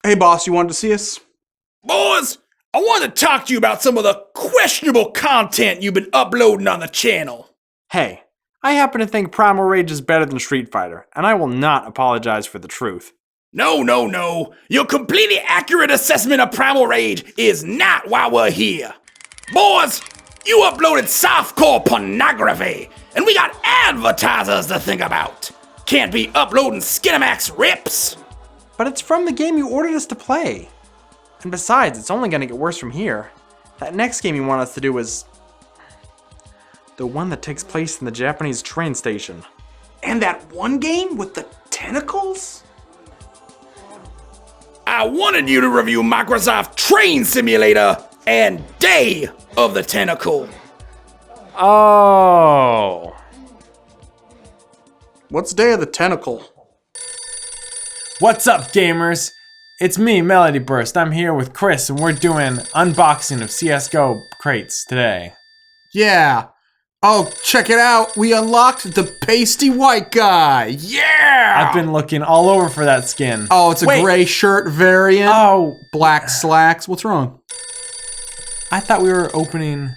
Hey boss, you wanted to see us? Boys, I want to talk to you about some of the questionable content you've been uploading on the channel. Hey, I happen to think Primal Rage is better than Street Fighter, and I will not apologize for the truth. No. Your completely accurate assessment of Primal Rage is not why we're here. Boys, you uploaded softcore pornography, and we got advertisers to think about. Can't be uploading Skinamax rips. But it's from the game you ordered us to play. And besides, it's only gonna get worse from here. That next game you want us to do is the one that takes place in the Japanese train station. And that one game with the tentacles? I wanted you to review Microsoft Train Simulator and Day of the Tentacle. Oh. What's Day of the Tentacle? What's up, gamers? It's me, Melody Burst. I'm here with Chris, and we're doing unboxing of CSGO crates today. Yeah. Oh, check it out. We unlocked the pasty white guy. Yeah! I've been looking all over for that skin. Oh, it's a gray shirt variant. Oh, Black slacks. What's wrong? I thought we were opening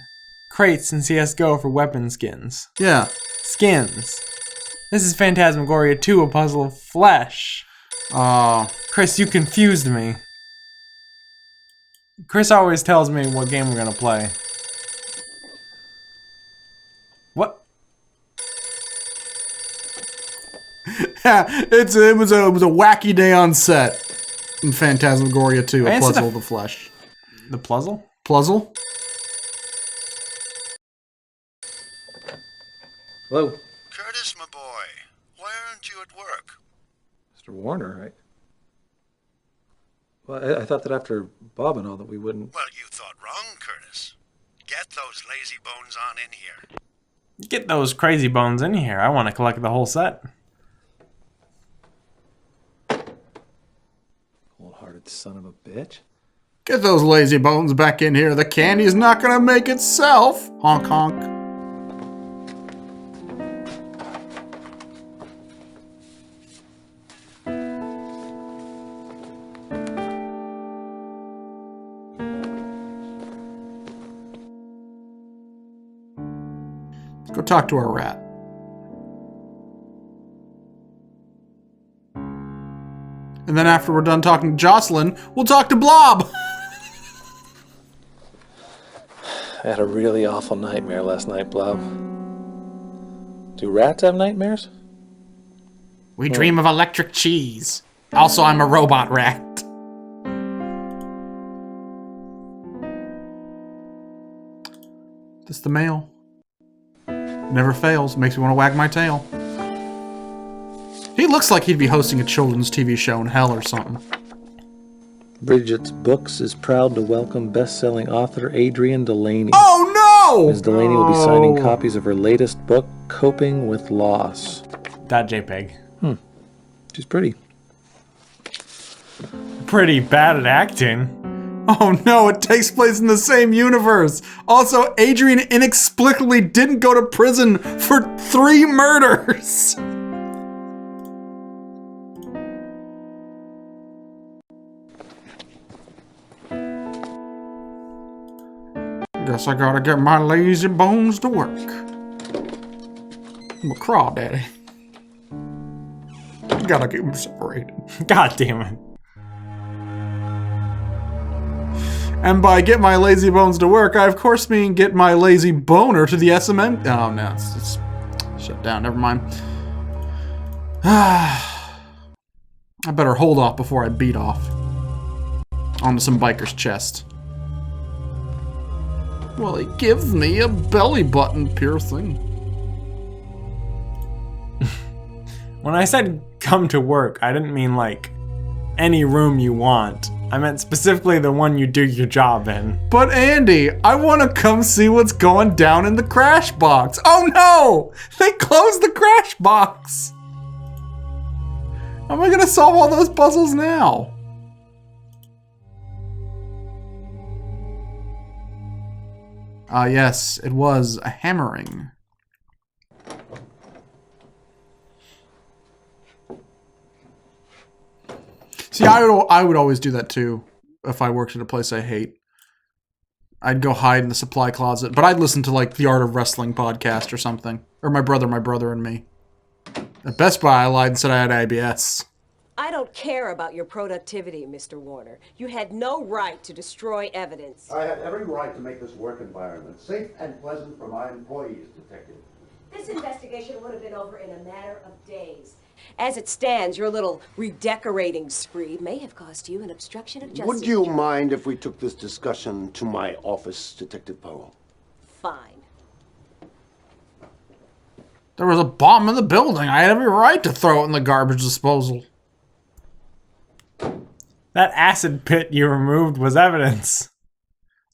crates in CSGO for weapon skins. Yeah. Skins. This is Phantasmagoria 2, A Puzzle of Flesh. Oh. Chris, you confused me. Chris always tells me what game we're gonna play. What? it was a wacky day on set in Phantasmagoria 2, A Puzzle of the Flesh. The puzzle? Puzzle? Hello. Curtis, my boy, why aren't you at work? Mr. Warner, right? Well, I thought that after Bob and all that we wouldn't... Well, you thought wrong, Curtis. Get those lazy bones on in here. Get those crazy bones in here. I want to collect the whole set. Cold-hearted son of a bitch. Get those lazy bones back in here. The candy's not gonna make itself. Honk honk. Let's go talk to our rat. And then after we're done talking to Jocelyn, we'll talk to Blob. I had a really awful nightmare last night, Blob. Do rats have nightmares? We dream of electric cheese. Also, I'm a robot rat. Just the mail. Never fails. Makes me want to wag my tail. He looks like he'd be hosting a children's TV show in hell or something. Bridget's Books is proud to welcome best-selling author Adrienne Delaney. Oh no! Ms. Delaney will be signing copies of her latest book, Coping with Loss. .jpg. She's pretty. Pretty bad at acting. Oh no, it takes place in the same universe. Also, Adrienne inexplicably didn't go to prison for 3 murders. Guess I gotta get my lazy bones to work. I'm a crawdaddy. Gotta keep them separated. God damn it. And by get my lazy bones to work, I of course mean get my lazy boner to the SMN. Oh no, it's shut down, never mind. I better hold off before I beat off. Onto some biker's chest. Well, he gives me a belly button piercing. When I said come to work, I didn't mean like any room you want. I meant specifically the one you do your job in. But Andy, I want to come see what's going down in the crash box. Oh no! They closed the crash box! How am I gonna solve all those puzzles now? Ah yes, it was a hammering. See, I would always do that too if I worked at a place I hate. I'd go hide in the supply closet, but I'd listen to like the Art of Wrestling podcast or something. Or my brother and me. At Best Buy, I lied and said I had IBS. I don't care about your productivity, Mr. Warner. You had no right to destroy evidence. I had every right to make this work environment safe and pleasant for my employees, Detective. This investigation would have been over in a matter of days. As it stands, your little redecorating spree may have cost you an obstruction of justice. Would you mind if we took this discussion to my office, Detective Powell? Fine. There was a bomb in the building. I had every right to throw it in the garbage disposal. That acid pit you removed was evidence.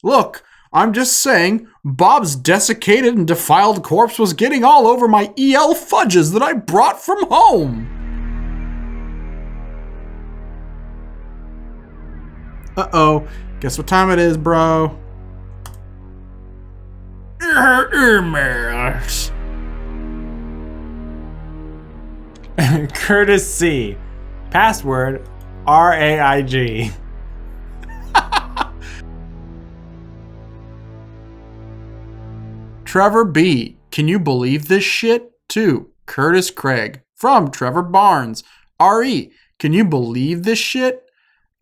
Look, I'm just saying, Bob's desiccated and defiled corpse was getting all over my EL fudges that I brought from home. Uh-oh. Guess what time it is, bro? Emails. Curtis C. Password RAIG. Trevor B. Can you believe this shit? 2. Curtis Craig. From Trevor Barnes. RE. Can you believe this shit?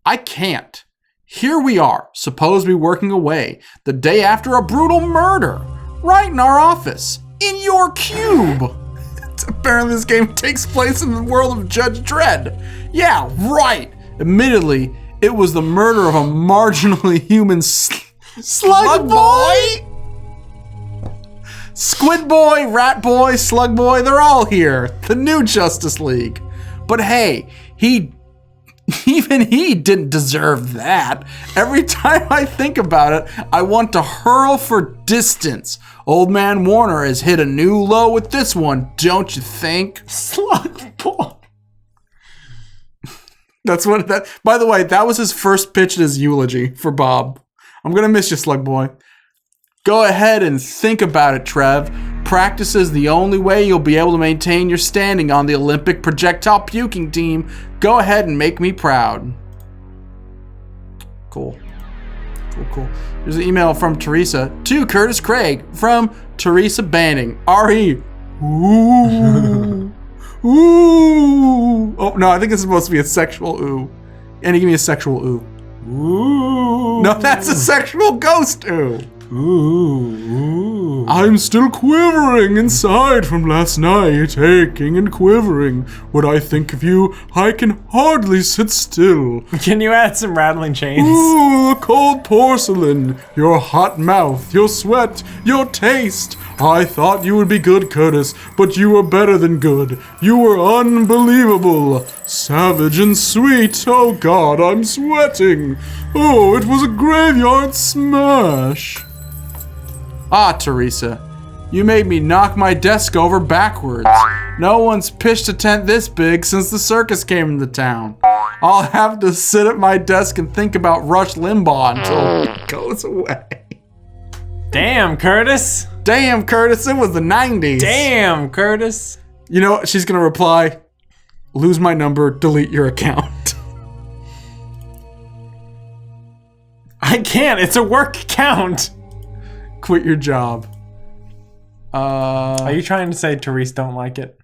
I can't. Here we are, supposed to be working away, the day after a brutal murder. Right in our office. In your cube. Apparently this game takes place in the world of Judge Dredd. Yeah, right. Admittedly, it was the murder of a marginally human slug boy? Squid Boy, Rat Boy, Slug Boy, they're all here. The new Justice League. But hey, even he didn't deserve that. Every time I think about it, I want to hurl for distance. Old Man Warner has hit a new low with this one, don't you think? Slug boy. That's what that. By the way, that was his first pitch at his eulogy for Bob. I'm gonna miss you, Slug Boy. Go ahead and think about it, Trev. Practice is the only way you'll be able to maintain your standing on the Olympic projectile puking team. Go ahead and make me proud. Cool. Cool. Here's an email from Teresa to Curtis Craig from Teresa Banning. R.E. Ooh. Ooh. Oh, no, I think it's supposed to be a sexual ooh. And give me a sexual ooh. Ooh. No, that's a sexual ghost ooh. Ooh. I'm still quivering inside from last night, aching and quivering. When I think of you, I can hardly sit still. Can you add some rattling chains? Ooh, the cold porcelain, your hot mouth, your sweat, your taste. I thought you would be good, Curtis, but you were better than good. You were unbelievable. Savage and sweet. Oh God, I'm sweating. Oh, it was a graveyard smash. Ah, Teresa, you made me knock my desk over backwards. No one's pitched a tent this big since the circus came into town. I'll have to sit at my desk and think about Rush Limbaugh until it goes away. Damn, Curtis. Damn, Curtis, it was the 90s. Damn, Curtis. You know what? She's gonna reply, lose my number, delete your account. I can't, it's a work account. Quit your job. Are you trying to say Therese don't like it?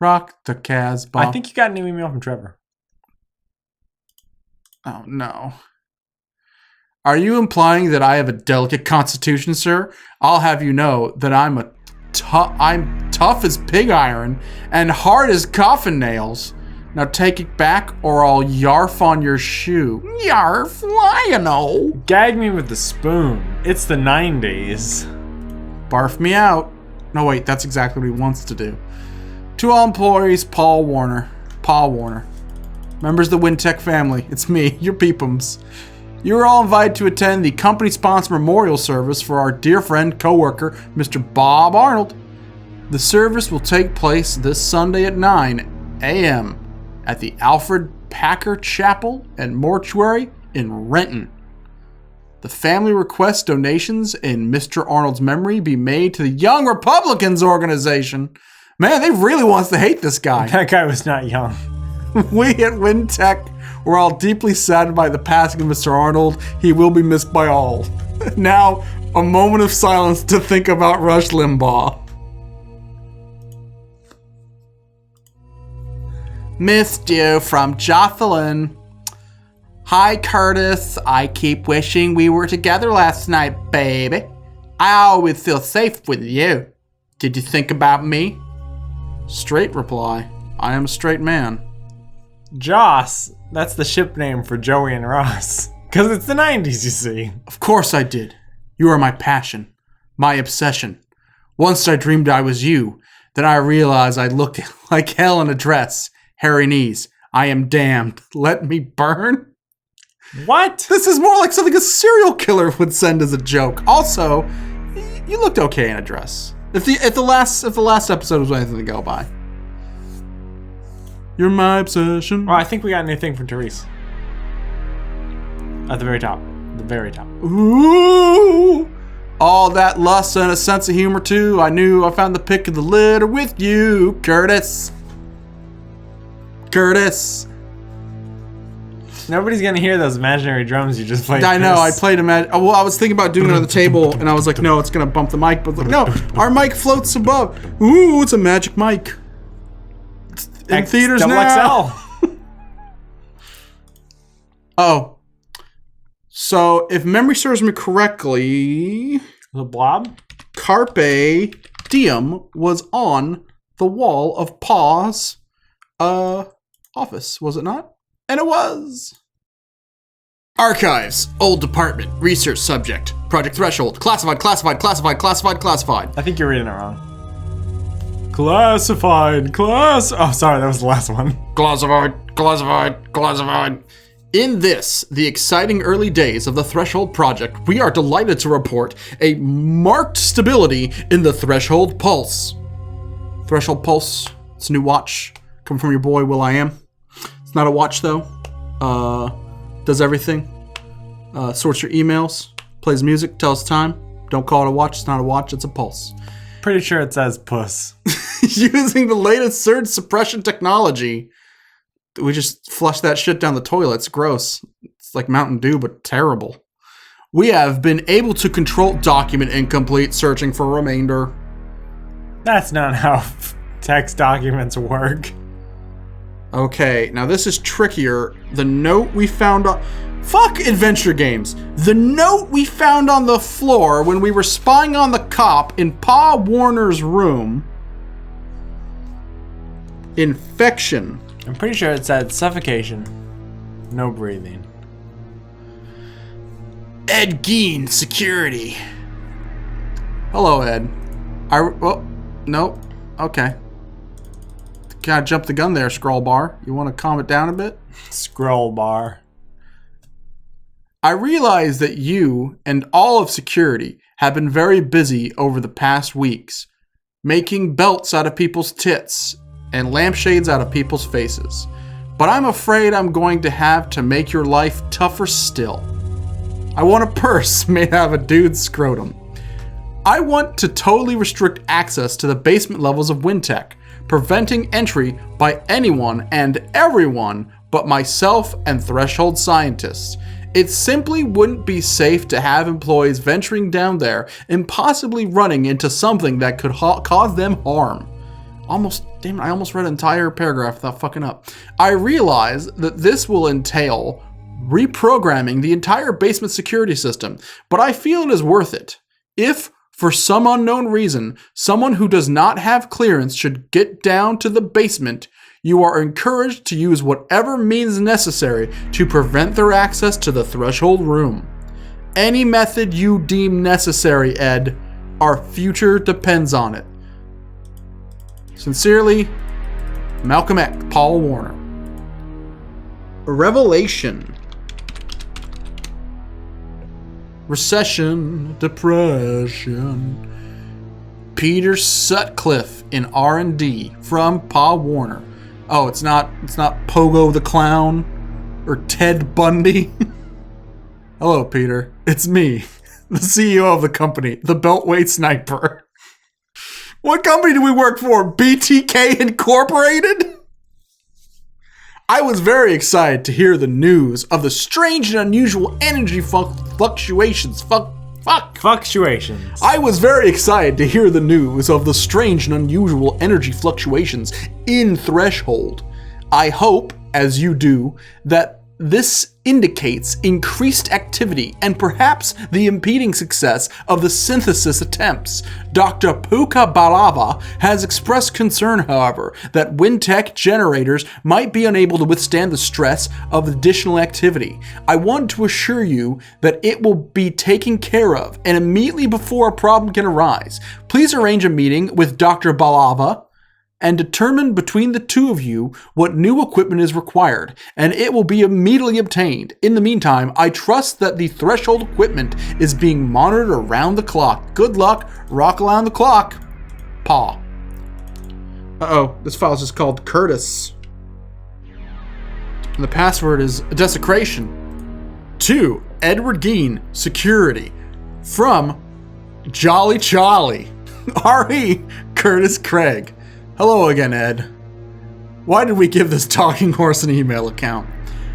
Rock the Casbah. I think you got a new email from Trevor. Oh no. Are you implying that I have a delicate constitution, sir? I'll have you know that I'm tough as pig iron and hard as coffin nails. Now take it back or I'll yarf on your shoe. Yarf, lion-o. Gag me with the spoon. It's the 90s. Barf me out. No, wait, that's exactly what he wants to do. To all employees, Paul Warner. Members of the Wintech family, it's me, your peepums. You are all invited to attend the company-sponsored memorial service for our dear friend, co-worker, Mr. Bob Arnold. The service will take place this Sunday at 9 a.m. at the Alfred Packer Chapel and Mortuary in Renton. The family requests donations in Mr. Arnold's memory be made to the Young Republicans organization. Man, they really wants to hate this guy. That guy was not young. We at Wintech we're all deeply saddened by the passing of Mr. Arnold. He will be missed by all. Now, a moment of silence to think about Rush Limbaugh. Missed you from Jocelyn. Hi, Curtis. I keep wishing we were together last night, baby. I always feel safe with you. Did you think about me? Straight reply. I am a straight man. Joss, that's the ship name for Joey and Ross. Because it's the 90s, you see. Of course I did. You are my passion, my obsession. Once I dreamed I was you. Then I realized I looked like hell in a dress. Hairy knees. I am damned. Let me burn? What? This is more like something a serial killer would send as a joke. Also, you looked okay in a dress. If the last episode was anything to go by. You're my obsession. Oh, I think we got anything from Therese. At the very top. The very top. Ooh! All that lust and a sense of humor too. I knew I found the pick of the litter with you, Curtis. Curtis. Nobody's gonna hear those imaginary drums you just played. I know, I Chris. played well, I was thinking about doing it on the table, and I was like, no, it's gonna bump the mic. But like, no, our mic floats above. Ooh, it's a magic mic. It's in theaters now. XL. Oh. So, if memory serves me correctly, The Blob? Carpe Diem was on the wall of Pa's office, was it not? And it was. Archives, old department, research subject, project threshold, classified. I think you're reading it wrong. Classified. Oh, sorry, that was the last one. Classified. In this, the exciting early days of the Threshold project, we are delighted to report a marked stability in the Threshold Pulse. Threshold Pulse, it's a new watch, coming from your boy Will.i.am. It's not a watch though. Does everything. Sorts your emails, plays music, tells time. Don't call it a watch, it's not a watch, it's a pulse. Pretty sure it says puss. Using the latest surge suppression technology. We just flush that shit down the toilet. It's gross. It's like Mountain Dew, but terrible. We have been able to control document incomplete, searching for remainder. That's not how text documents work. Okay, now this is trickier. The note we found on... Fuck adventure games. The note we found on the floor when we were spying on the cop in Pa Warner's room. Infection. I'm pretty sure it said suffocation. No breathing. Ed Gein, security. Hello, Ed. Well, nope. Okay. Kind of jumped the gun there, Scroll Bar. You want to calm it down a bit? Scroll bar. I realize that you and all of security have been very busy over the past weeks, making belts out of people's tits and lampshades out of people's faces. But I'm afraid I'm going to have to make your life tougher still. I want a purse made out of a dude's scrotum. I want to totally restrict access to the basement levels of Wintech, preventing entry by anyone and everyone but myself and Threshold scientists. It simply wouldn't be safe to have employees venturing down there and possibly running into something that could cause them harm. Damn it, I almost read an entire paragraph without fucking up. I realize that this will entail reprogramming the entire basement security system, but I feel it is worth it. If, for some unknown reason, someone who does not have clearance should get down to the basement, you are encouraged to use whatever means necessary to prevent their access to the Threshold room. Any method you deem necessary, Ed. Our future depends on it. Sincerely, Malcolm X, Paul Warner. Revelation. Recession, depression. Peter Sutcliffe in R&D from Pa Warner. Oh, it's not Pogo the Clown or Ted Bundy. Hello, Peter. It's me, the CEO of the company, the Beltway Sniper. What company do we work for? BTK Incorporated? I was very excited to hear the news of the strange and unusual energy fluctuations. Fluctuations. I was very excited to hear the news of the strange and unusual energy fluctuations in Threshold. I hope, as you do, that this indicates increased activity and perhaps the impeding success of the synthesis attempts. Dr. Puka Balava has expressed concern, however, that Wintech generators might be unable to withstand the stress of additional activity. I want to assure you that it will be taken care of, and immediately before a problem can arise, please arrange a meeting with Dr. Balava and determine between the two of you what new equipment is required, and it will be immediately obtained. In the meantime, I trust that the Threshold equipment is being monitored around the clock. Good luck, rock around the clock. Paw. Uh-oh, this file is just called Curtis. And the password is desecration. To Edward Gein, security. From Jolly Charlie. R.E. Curtis Craig. Hello again, Ed. Why did we give this talking horse an email account?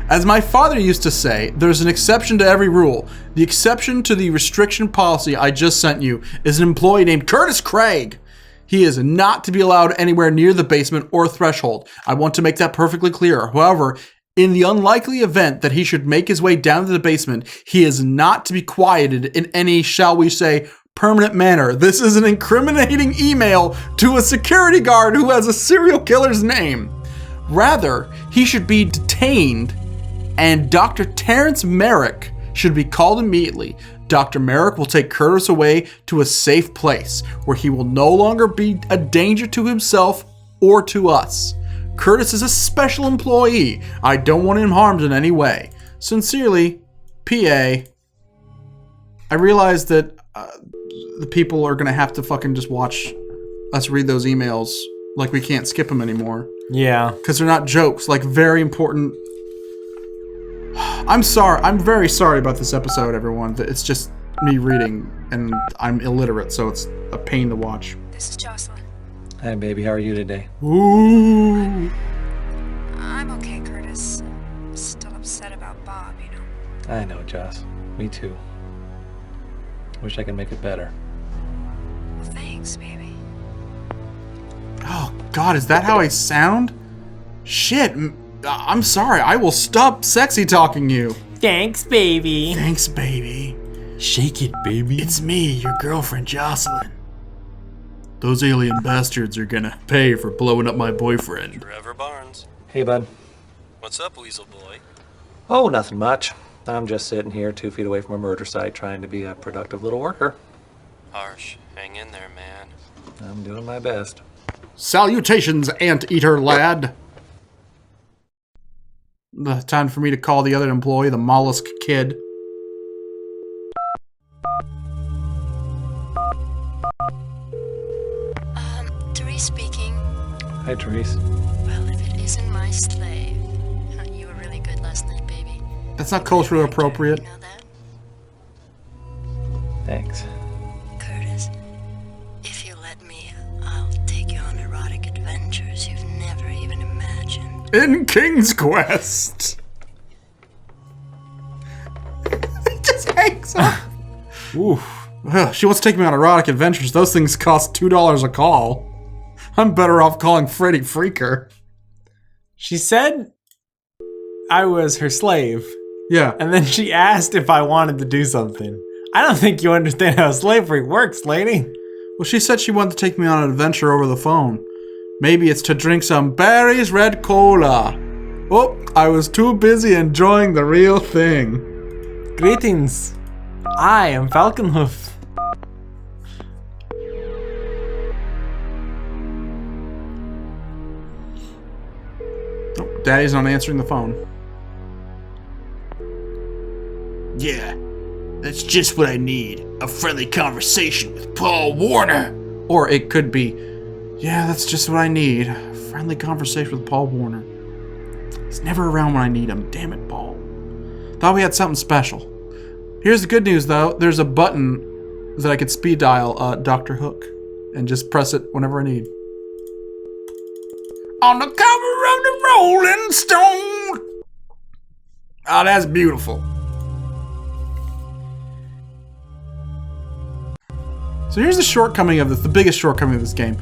As my father used to say, there's an exception to every rule. The exception to the restriction policy I just sent you is an employee named Curtis Craig. He is not to be allowed anywhere near the basement or Threshold. I want to make that perfectly clear. However, in the unlikely event that he should make his way down to the basement, he is not to be quieted in any, shall we say, permanent manner. This is an incriminating email to a security guard who has a serial killer's name. Rather, he should be detained, and Dr. Terrence Merrick should be called immediately. Dr. Merrick will take Curtis away to a safe place where he will no longer be a danger to himself or to us. Curtis is a special employee. I don't want him harmed in any way. Sincerely, PA. I realize that the people are gonna have to fucking just watch us read those emails. Like, we can't skip them anymore. Yeah. Because they're not jokes, like very important. I'm sorry. I'm very sorry about this episode, everyone. It's just me reading, and I'm illiterate, so it's a pain to watch. This is Jocelyn. Hi, baby. How are you today? Ooh. I'm okay, Curtis. I'm still upset about Bob, you know. I know, Joss. Me too. Wish I could make it better. Well, thanks, baby. Oh, God, is that how I sound? Shit. I'm sorry. I will stop sexy talking you. Thanks, baby. Thanks, baby. Shake it, baby. It's me, your girlfriend, Jocelyn. Those alien bastards are gonna pay for blowing up my boyfriend. Trevor Barnes. Hey, bud. What's up, Weasel Boy? Oh, nothing much. I'm just sitting here 2 feet away from a murder site trying to be a productive little worker. Harsh. Hang in there, man. I'm doing my best. Salutations, anteater lad. Time for me to call the other employee, the mollusk kid. Therese speaking. Hi, Therese. Well, if it isn't my slave. You were really good last night, baby. That's not culturally appropriate. You know that? Thanks. Curtis, if you let me, I'll take you on erotic adventures you've never even imagined. In King's Quest. It just hangs up. Oof. Ugh, she wants to take me on erotic adventures. Those things cost $2 a call. I'm better off calling Freddy Freaker. She said I was her slave, Yeah. and then she asked if I wanted to do something. I don't think you understand how slavery works, lady. Well, she said she wanted to take me on an adventure over the phone. Maybe it's to drink some Barry's Red Cola. Oh, I was too busy enjoying the real thing. Greetings. I am Falconhoof. Oh, Daddy's not answering the phone. Yeah, that's just what I need. A friendly conversation with Paul Warner. Or it could be, yeah, that's just what I need. A friendly conversation with Paul Warner. He's never around when I need him. Damn it, Paul. Thought we had something special. Here's the good news, though. There's a button that I could speed dial Dr. Hook and just press it whenever I need. On the cover of the Rolling Stone. Oh, that's beautiful. So here's the shortcoming of this, the biggest shortcoming of this game.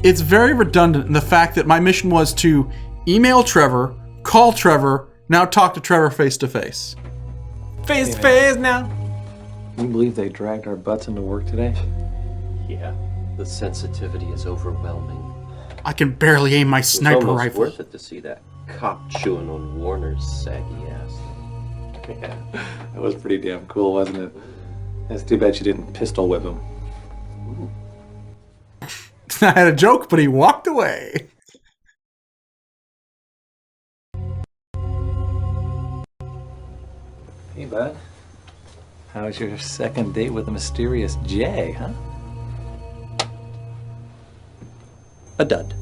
It's very redundant in the fact that my mission was to email Trevor, call Trevor, now talk to Trevor face to face. Face to face now. Can you believe they dragged our butts into work today? Yeah, the sensitivity is overwhelming. I can barely aim my It's sniper almost rifle. worth it to see that cop chewing on Warner's saggy ass. Yeah, that was pretty damn cool, wasn't it? It's too bad she didn't pistol whip him. I had a joke, but he walked away. Hey, bud. How was your second date with the mysterious Jay, huh? A dud.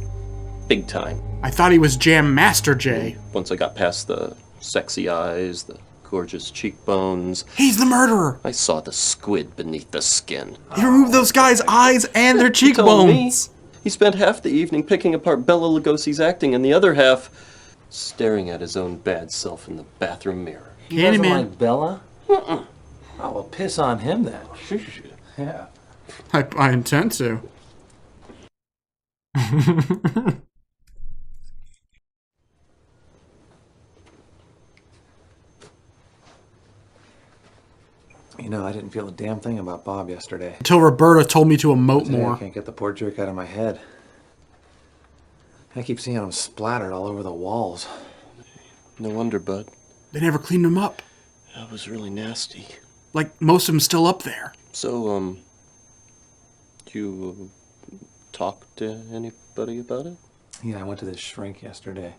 Big time. I thought he was Jam Master Jay. Once I got past the sexy eyes, the gorgeous cheekbones, He's the murderer. I saw the squid beneath the skin. He removed those guys' eyes and their He told me cheekbones. he spent half the evening picking apart Bela Lugosi's acting and the other half staring at his own bad self in the bathroom mirror. He doesn't Candyman. like Bella? Oh, well, piss on him then. Yeah. I intend to. You know, I didn't feel a damn thing about Bob yesterday. Until Roberta told me to emote Today, more. I can't get the poor jerk out of my head. I keep seeing him splattered all over the walls. No wonder, bud. They never cleaned him up. That was really nasty. Like, most of them still up there. So, you talked to anybody about it? Yeah, I went to this shrink yesterday.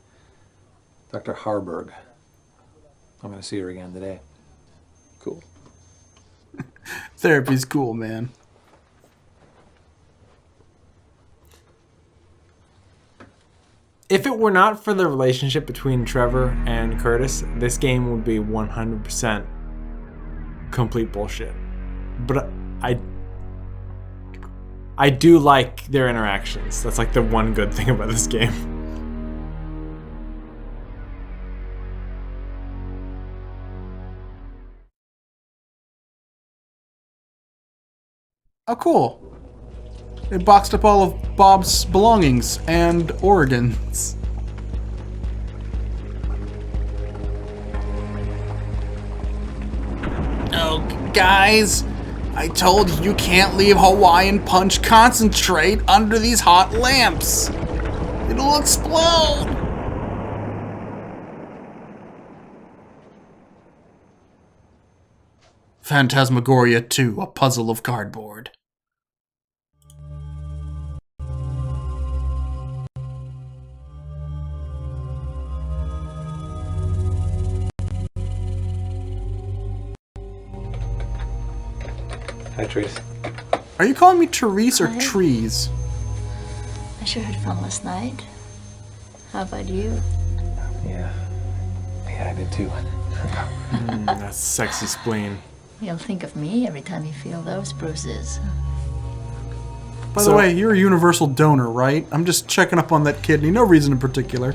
Dr. Harburg. I'm going to see her again today. Cool. Therapy's cool, man. If it were not for the relationship between Trevor and Curtis, this game would be 100% complete bullshit. But I do like their interactions. That's like the one good thing about this game. Oh, cool. It boxed up all of Bob's belongings and organs. Oh, guys, I told you you can't leave Hawaiian Punch concentrate under these hot lamps. It'll explode. Phantasmagoria 2, a puzzle of cardboard. Hi, Trace. Are you calling me Therese or Hi. Trees? I sure had fun last night. How about you? Yeah. Yeah, I did too. That's sexy spleen. You'll think of me every time you feel those bruises. By the way, you're a universal donor, right? I'm just checking up on that kidney. No reason in particular.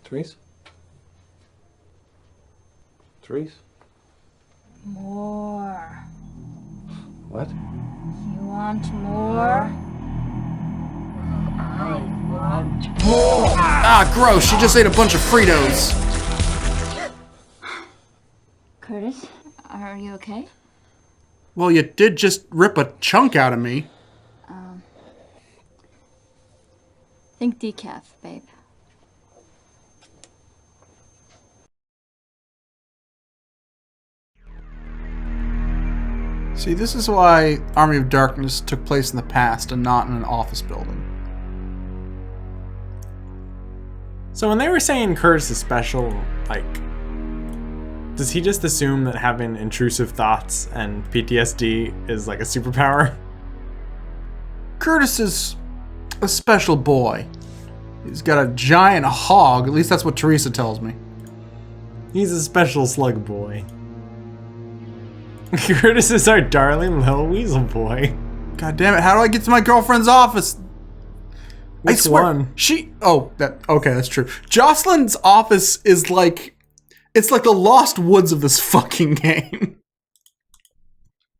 Therese? Therese? More. What? You want more? Ah, gross. She just ate a bunch of Fritos. Curtis, are you okay? Well, you did just rip a chunk out of me. Think decaf, babe. See, this is why Army of Darkness took place in the past and not in an office building. So when they were saying Curtis is special, like, does he just assume that having intrusive thoughts and PTSD is like a superpower? Curtis is a special boy. He's got a giant hog. At least that's what Teresa tells me. He's a special slug boy. Curtis is our darling little weasel boy. God damn it! How do I get to my girlfriend's office? I Which swear, one? Okay, that's true. Jocelyn's office is like, it's like the lost woods of this fucking game.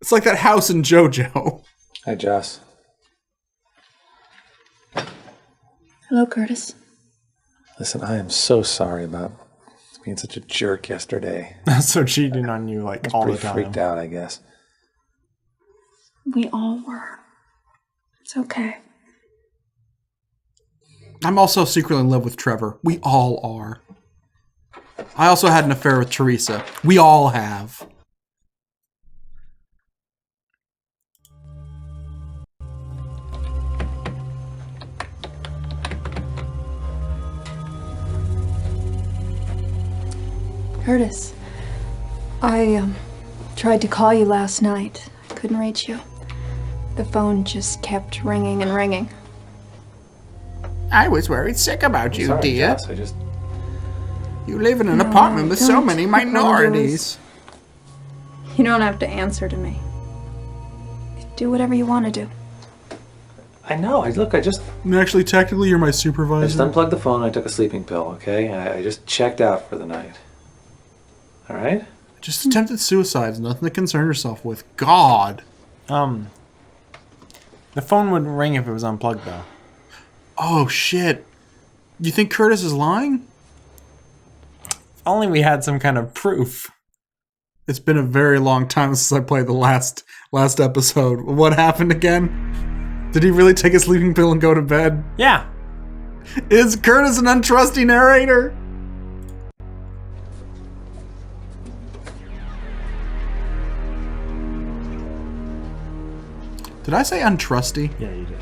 It's like that house in JoJo. Hi, Joss. Hello, Curtis. Listen, I am so sorry about being such a jerk yesterday. So cheating on you like all the Pretty time. freaked out, I guess. We all were. It's okay. I'm also secretly in love with Trevor. We all are. I also had an affair with Teresa. We all have. Curtis, I tried to call you last night. I couldn't reach you. The phone just kept ringing and ringing. I was worried sick about you, Sorry, dear. Joss, You live in an No, apartment with so don't many apologize. minorities. You don't have to answer to me. Do whatever you want to do. I know. I just Actually, technically, you're my supervisor. unplugged the phone. I took a sleeping pill. Okay, I just checked out for the night. All right. Just attempted suicide. Nothing to concern yourself with. God. The phone wouldn't ring if it was unplugged, though. Oh, shit. You think Curtis is lying? If only we had some kind of proof. It's been a very long time since I played the last episode. What happened again? Did he really take a sleeping pill and go to bed? Yeah. Is Curtis an untrusty narrator? Did I say untrusty? Yeah, you did.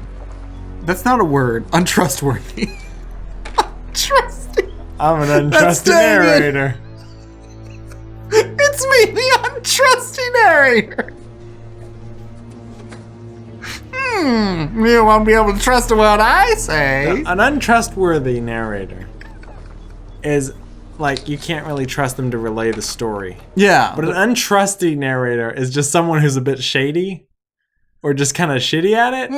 That's not a word. Untrustworthy. Untrusty. I'm an That's untrusted dang it. narrator. It's me, the untrusty narrator. You won't be able to trust what I say. An untrustworthy narrator is like you can't really trust them to relay the story. Yeah. But an untrusty narrator is just someone who's a bit shady or just kind of shitty at it.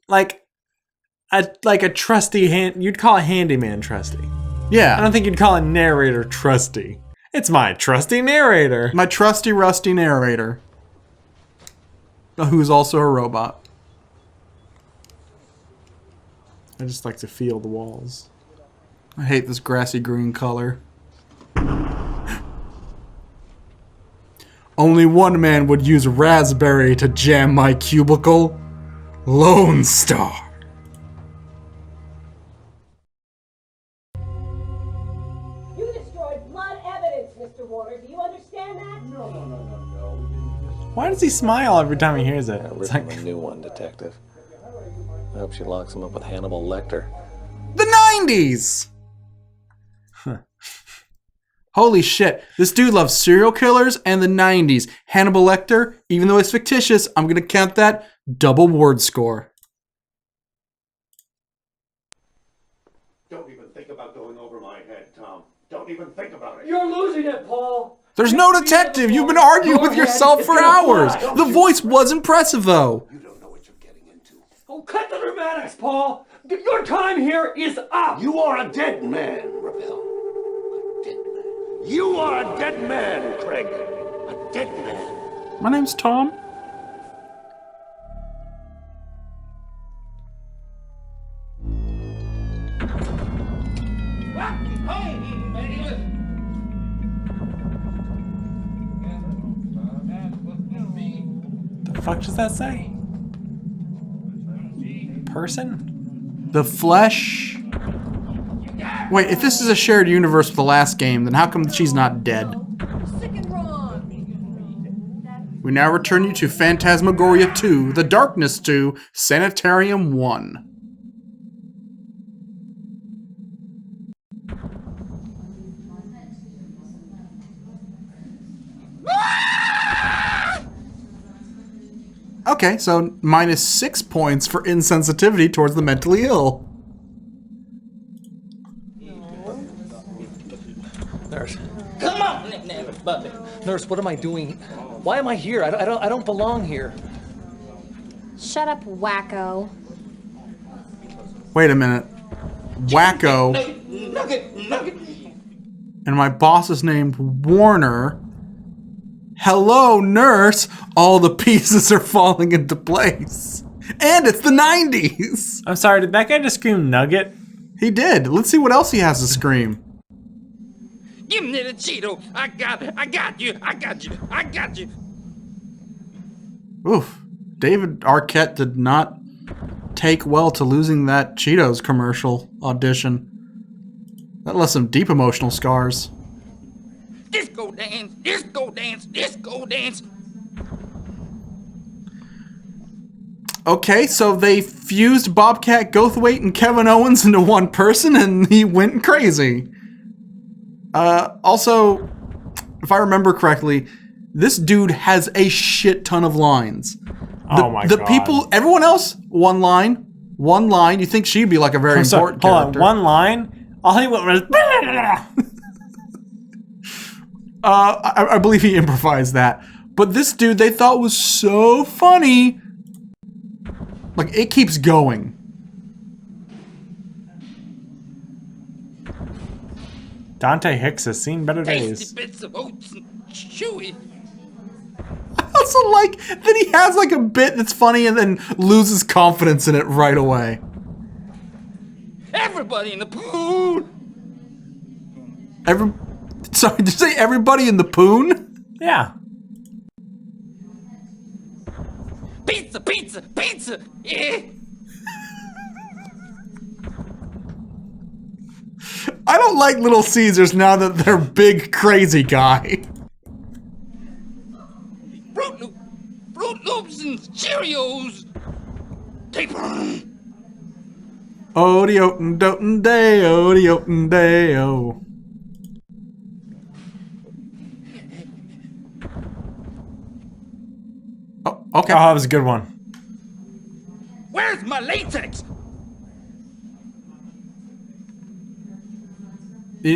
Like a trusty hand. You'd call a handyman trusty. Yeah. I don't think you'd call a narrator trusty. It's my trusty narrator. My trusty, rusty narrator. Who's also a robot. I just like to feel the walls. I hate this grassy green color. Only one man would use raspberry to jam my cubicle. Lone Star. You destroyed blood evidence, Mr. Warner. Do you understand that? No. Why does he smile every time he hears it? I It's ripped like, him a new one, detective. I hope she locks him up with Hannibal Lecter. The 90s! Holy shit. This dude loves serial killers and the 90s. Hannibal Lecter, even though it's fictitious, I'm gonna count that double word score. Don't even think about going over my head, Tom. Don't even think about it. You're losing it, Paul. There's no detective. You've been arguing with yourself for hours. The voice was impressive, though. Oh, cut the dramatics, Paul. Your time here is up. You are a dead man, Rappel. A dead man. You are a dead man, Craig. A dead man. My name's Tom. the fuck does that say? Person? The flesh. Wait, if this is a shared universe with the last game, then how come she's not dead? We now return you to Phantasmagoria 2, The Darkness 2, Sanitarium 1. Okay, so minus 6 points for insensitivity towards the mentally ill. Nurse. Come on, everybody. Nurse, what am I doing? Why am I here? I don't belong here. Shut up, wacko. Wait a minute. Wacko. And my boss is named Warner. Hello, nurse. All the pieces are falling into place. And it's the 90s. I'm sorry, did that guy just scream nugget? He did. Let's see what else he has to scream. Give me the Cheeto. I got you. Oof. David Arquette did not take well to losing that Cheetos commercial audition. That left some deep emotional scars. Disco dance, disco dance, disco dance. Okay, so they fused Bobcat Goldthwait and Kevin Owens into one person and he went crazy. Also, if I remember correctly, this dude has a shit ton of lines. The people, everyone else, one line. You think she'd be like a very important character. Hold on, one line? All he went was... I believe he improvised that. But this dude they thought was so funny. Like, it keeps going. Dante Hicks has seen better days. Bits of oats and chewy. I also like that he has like a bit that's funny and then loses confidence in it right away. Everybody in the pool. Sorry, did you say everybody in the poon? Yeah. Pizza. Yeah. I don't like Little Caesars now that they're big crazy guy. Fruit Loops and Cheerios. Tape on. Odiotin dotin day, odiotin day, oh. Oh, okay. Oh, that was a good one. Where's my latex?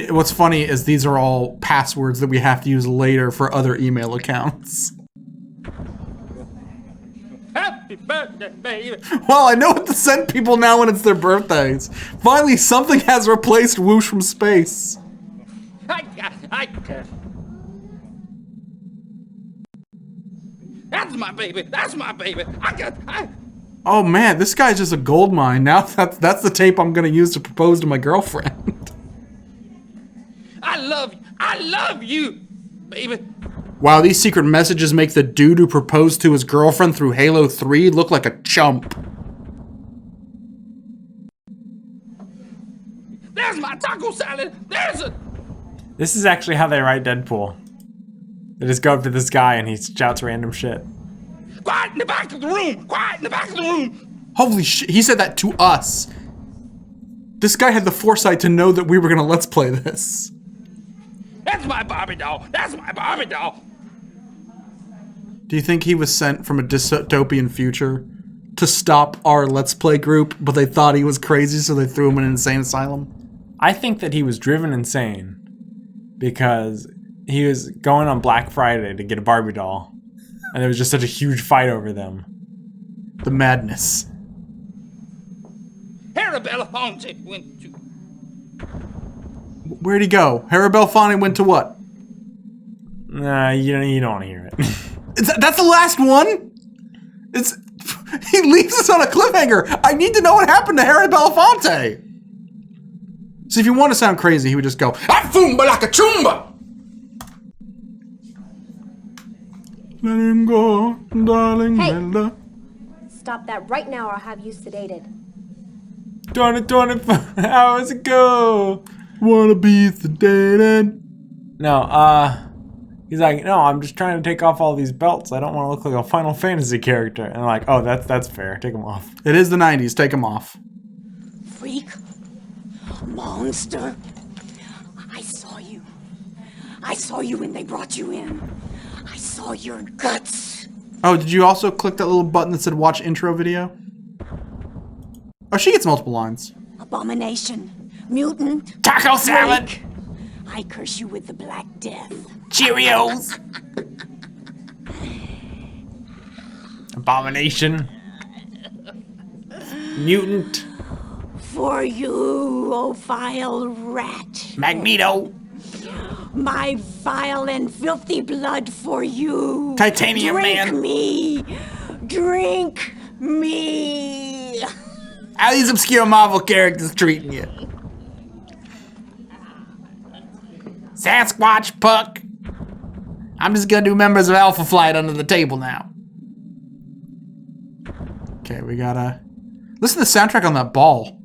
What's funny is these are all passwords that we have to use later for other email accounts. Happy birthday, baby. Well, I know what to send people now when it's their birthdays. Finally, something has replaced Whoosh from Space. I got. That's my baby. Oh man, this guy's just a gold mine. Now that's the tape I'm gonna use to propose to my girlfriend. I love you, baby. Wow, these secret messages make the dude who proposed to his girlfriend through Halo 3 look like a chump. There's my taco salad. This is actually how they write Deadpool. They just go up to this guy and he shouts random shit. Quiet in the back of the room. Holy shit, he said that to us. This guy had the foresight to know that we were gonna let's play this. That's my Barbie doll. Do you think he was sent from a dystopian future to stop our Let's Play group, but they thought he was crazy, so they threw him in an insane asylum? I think that he was driven insane because he was going on Black Friday to get a Barbie doll, and there was just such a huge fight over them. The madness. Arabella Fonte went to... Where'd he go? Harabelle Fonte went to what? Nah, you don't want to hear it. That's the last one? He leaves us on a cliffhanger. I need to know what happened to Harry Belafonte. See, if you want to sound crazy, he would just go, "Afumba like a chumba." Let him go, darling. Hey. Stop that right now or I'll have you sedated. 24 hours ago. Wanna be sedated? No, he's like, no, I'm just trying to take off all these belts. I don't want to look like a Final Fantasy character. And I'm like, oh, that's fair. Take them off. It is the 90s. Take them off. Freak. Monster. I saw you when they brought you in. I saw your guts. Oh, did you also click that little button that said watch intro video? Oh, she gets multiple lines. Abomination. Mutant. Taco salad. Freak. I curse you with the Black Death. Cheerios. Abomination. Mutant. For you, oh vile rat. Magneto. My vile and filthy blood for you. Titanium Drink Man. me. Drink me. How these obscure Marvel characters treating you? Sasquatch, Puck. I'm just gonna do members of Alpha Flight under the table now. Okay, we gotta listen to the soundtrack on that ball.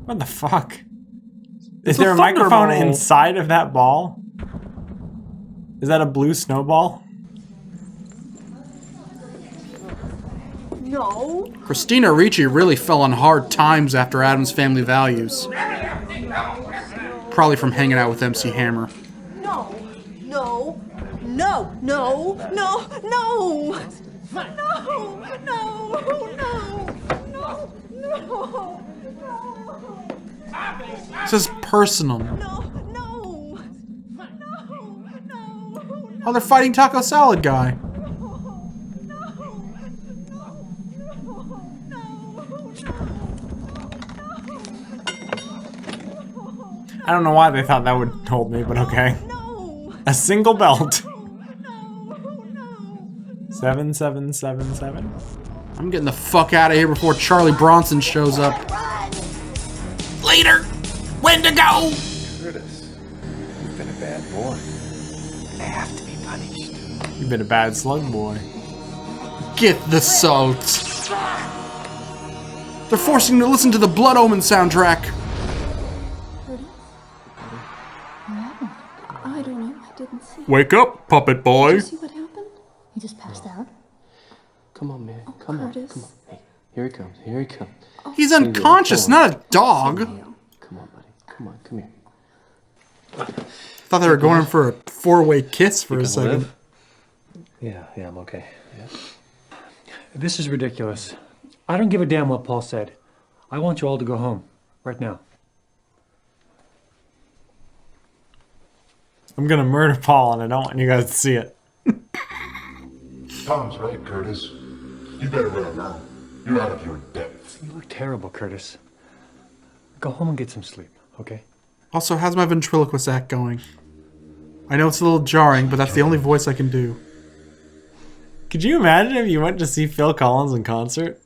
What the fuck? Is there a microphone inside of that ball? Is that a blue snowball? No. Christina Ricci really fell on hard times after Addams Family Values. Probably from hanging out with MC Hammer. No. No. No. No. No. No. No. No. No. This is personal. Oh, they're fighting Taco Salad Guy. I don't know why they thought that would hold me, but okay. A single belt. 7777. I'm getting the fuck out of here before Charlie Bronson shows up. Later. When to go? Curtis, you've been a bad boy. I have to be punished. You've been a bad slug boy. Get the salt. They're forcing me to listen to the Blood Omen soundtrack. I don't know. I didn't see. Wake up, puppet boy. Did you see what happened? He just passed out. Come on, man. Oh, Come on. Curtis. Come on. Hey, here he comes. Here he comes. He's unconscious, not a dog. Come on, buddy. Come on. Come here. Thought they were going in for a four-way kiss for a second. Live? Yeah, I'm okay. Yeah. This is ridiculous. I don't give a damn what Paul said. I want you all to go home. Right now. I'm gonna murder Paul and I don't want you guys to see it. Tom's right, Curtis. You better run along. You're out of your depth. You look terrible, Curtis. Go home and get some sleep, okay? Also, how's my ventriloquist act going? I know it's a little jarring, but that's the only voice I can do. Could you imagine if you went to see Phil Collins in concert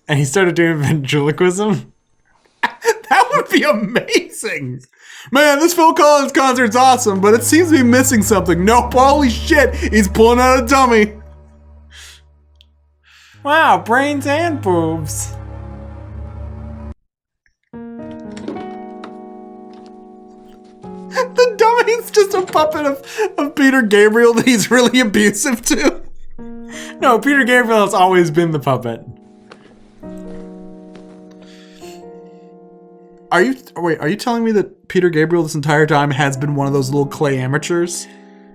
and he started doing ventriloquism? That would be amazing! Man, this Phil Collins concert's awesome, but it seems to be missing something. Nope, holy shit, he's pulling out a dummy. Wow, brains and boobs. The dummy's just a puppet of Peter Gabriel that he's really abusive to. No, Peter Gabriel has always been the puppet. Are you telling me that Peter Gabriel this entire time has been one of those little clay amateurs?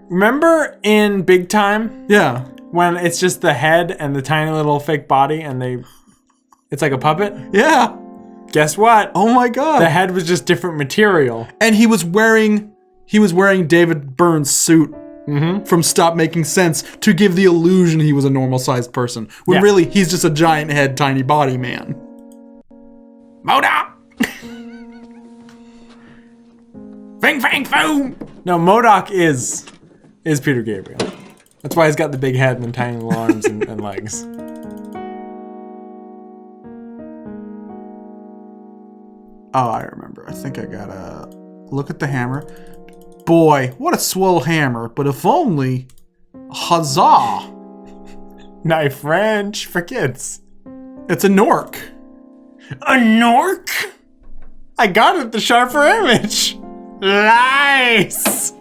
Remember in Big Time? Yeah. When it's just the head and the tiny little fake body and it's like a puppet? Yeah. Guess what? Oh my god. The head was just different material. And he was wearing David Byrne's suit from Stop Making Sense to give the illusion he was a normal sized person. When really he's just a giant head, tiny body man. MODOK! Fing fang foom! No, MODOK is Peter Gabriel. That's why he's got the big head and the tiny little arms and legs. Oh, I remember. I think I gotta look at the hammer. Boy, what a swell hammer, but if only... Huzzah! Knife French for kids. It's a Nork. A Nork? I got it at the Sharper Image. Nice!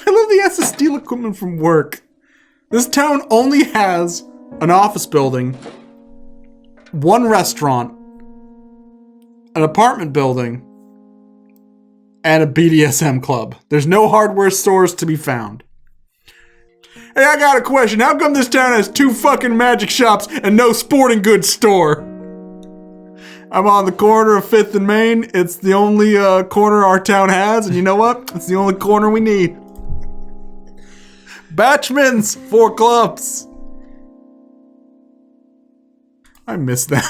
I love the SS Steel equipment from work. This town only has an office building, one restaurant, an apartment building, and a BDSM club. There's no hardware stores to be found. Hey, I got a question. How come this town has 2 fucking magic shops and no sporting goods store? I'm on the corner of 5th and Main. It's the only corner our town has, and you know what? It's the only corner we need. Batchman's 4 clubs. I miss them.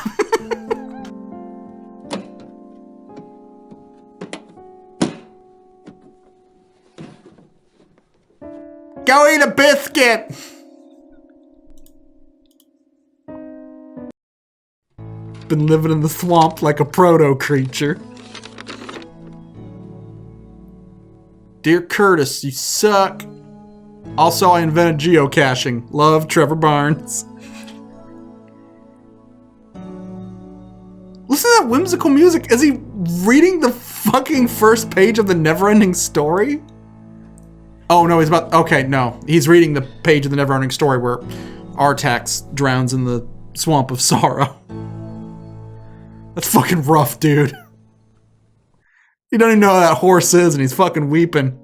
Go eat a biscuit! Been living in the swamp like a proto creature. Dear Curtis, you suck. Also, I invented geocaching. Love, Trevor Barnes. Listen to that whimsical music. Is he reading the fucking first page of the Neverending Story? Oh, no, he's about... Okay, no. He's reading the page of the Neverending Story where Artax drowns in the swamp of sorrow. That's fucking rough, dude. You don't even know who that horse is, and he's fucking weeping.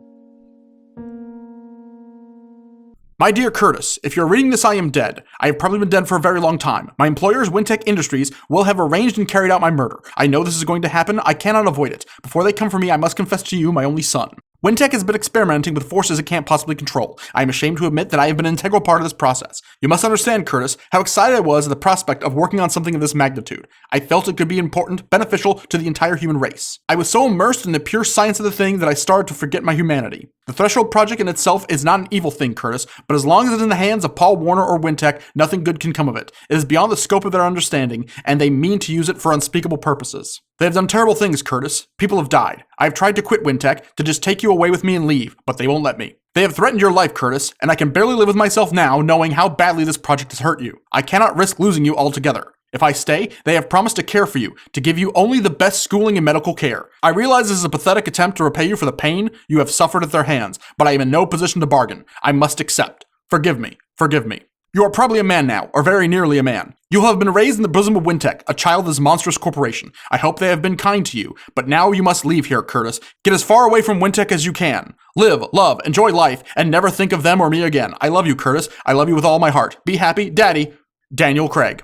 My dear Curtis, if you're reading this, I am dead. I have probably been dead for a very long time. My employers, Wintech Industries, will have arranged and carried out my murder. I know this is going to happen. I cannot avoid it. Before they come for me, I must confess to you, my only son. Wintech has been experimenting with forces it can't possibly control. I am ashamed to admit that I have been an integral part of this process. You must understand, Curtis, how excited I was at the prospect of working on something of this magnitude. I felt it could be important, beneficial to the entire human race. I was so immersed in the pure science of the thing that I started to forget my humanity. The Threshold Project in itself is not an evil thing, Curtis, but as long as it's in the hands of Paul Warner or Wintech, nothing good can come of it. It is beyond the scope of their understanding, and they mean to use it for unspeakable purposes. They have done terrible things, Curtis. People have died. I have tried to quit Wintech, to just take you away with me and leave, but they won't let me. They have threatened your life, Curtis, and I can barely live with myself now knowing how badly this project has hurt you. I cannot risk losing you altogether. If I stay, they have promised to care for you, to give you only the best schooling and medical care. I realize this is a pathetic attempt to repay you for the pain you have suffered at their hands, but I am in no position to bargain. I must accept. Forgive me. Forgive me. You are probably a man now, or very nearly a man. You have been raised in the bosom of Wintech, a child of this monstrous corporation. I hope they have been kind to you, but now you must leave here, Curtis. Get as far away from Wintech as you can. Live, love, enjoy life, and never think of them or me again. I love you, Curtis. I love you with all my heart. Be happy, Daddy. Daniel Craig.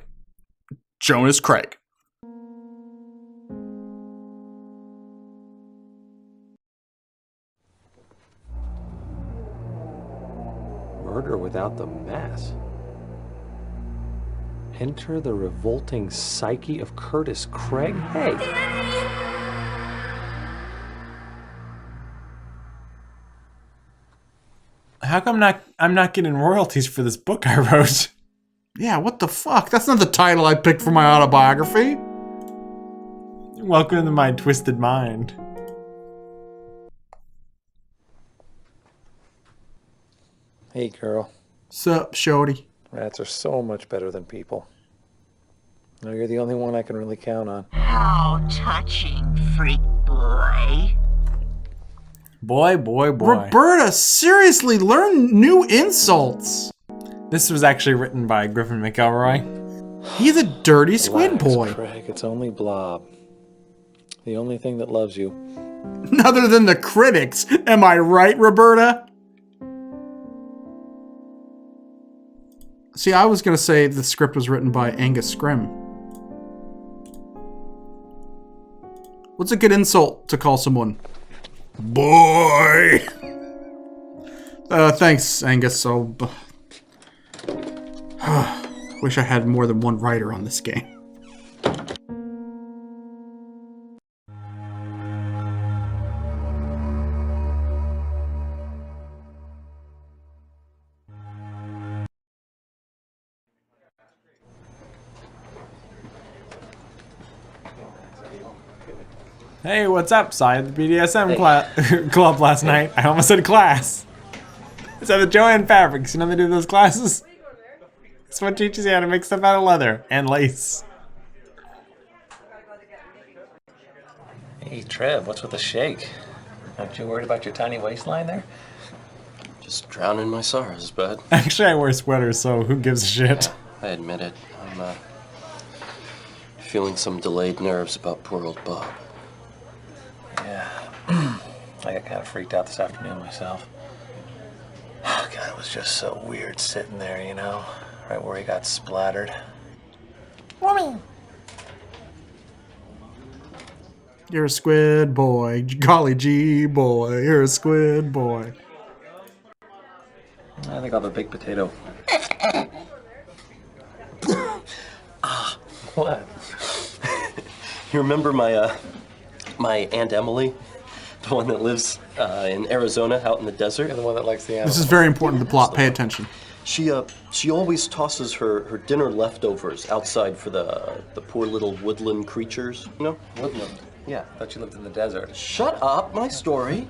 Jonas Craig. Murder without the mass. Enter the revolting psyche of Curtis Craig? Hey! How come I'm not getting royalties for this book I wrote? Yeah, what the fuck? That's not the title I picked for my autobiography. Welcome to my twisted mind. Hey, girl. Sup, shorty? Rats are so much better than people. No, you're the only one I can really count on. How touching, freak boy. Boy, boy, boy. Roberta, seriously, learn new insults. This was actually written by Griffin McElroy. He's a dirty squid Relax, boy. Craig, it's only Blob. The only thing that loves you. Other than the critics. Am I right, Roberta? See, I was going to say the script was written by Angus Scrimm. What's a good insult to call someone? Boy! Thanks, Angus. Wish I had more than one writer on this game. Hey, what's up? Saw you at the BDSM club last night. I almost said class. It's at the Joanne Fabrics. You know they do those classes? It's what teaches you how to make stuff out of leather and lace. Hey, Trev, what's with the shake? Aren't you worried about your tiny waistline there? Just drowning my sorrows, bud. Actually, I wear sweaters, so who gives a shit? I admit it. I'm feeling some delayed nerves about poor old Bob. Yeah. I got kind of freaked out this afternoon myself. Oh, God, it was just so weird sitting there, you know? Right where he got splattered. Woman. You're a squid boy. Golly gee boy. You're a squid boy. I think I'll have a baked potato. What? You remember my Aunt Emily? The one that lives in Arizona out in the desert? You're the one that likes the animals. This is very important to the plot. Pay attention. She always tosses her dinner leftovers outside for the poor little woodland creatures, you know? Woodland? Yeah, I thought you lived in the desert. Shut up, my story.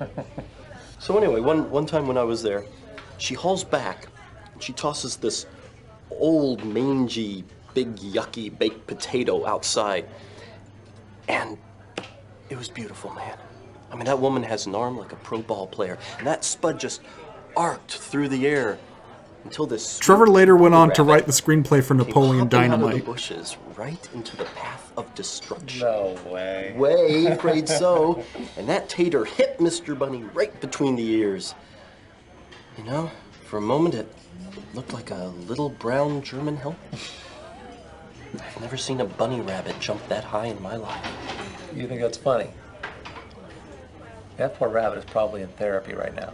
So anyway, one time when I was there, she hauls back and she tosses this old, mangy, big, yucky baked potato outside. And it was beautiful, man. I mean, that woman has an arm like a pro ball player, and that spud just arced through the air until this. Trevor later went on to write the screenplay for Napoleon Out of the Dynamite. bushes, right into the path of destruction. No way. Way, afraid so. And that tater hit Mr. Bunny right between the ears. You know, for a moment it looked like a little brown German helmet. I've never seen a bunny rabbit jump that high in my life. You think that's funny? That poor rabbit is probably in therapy right now.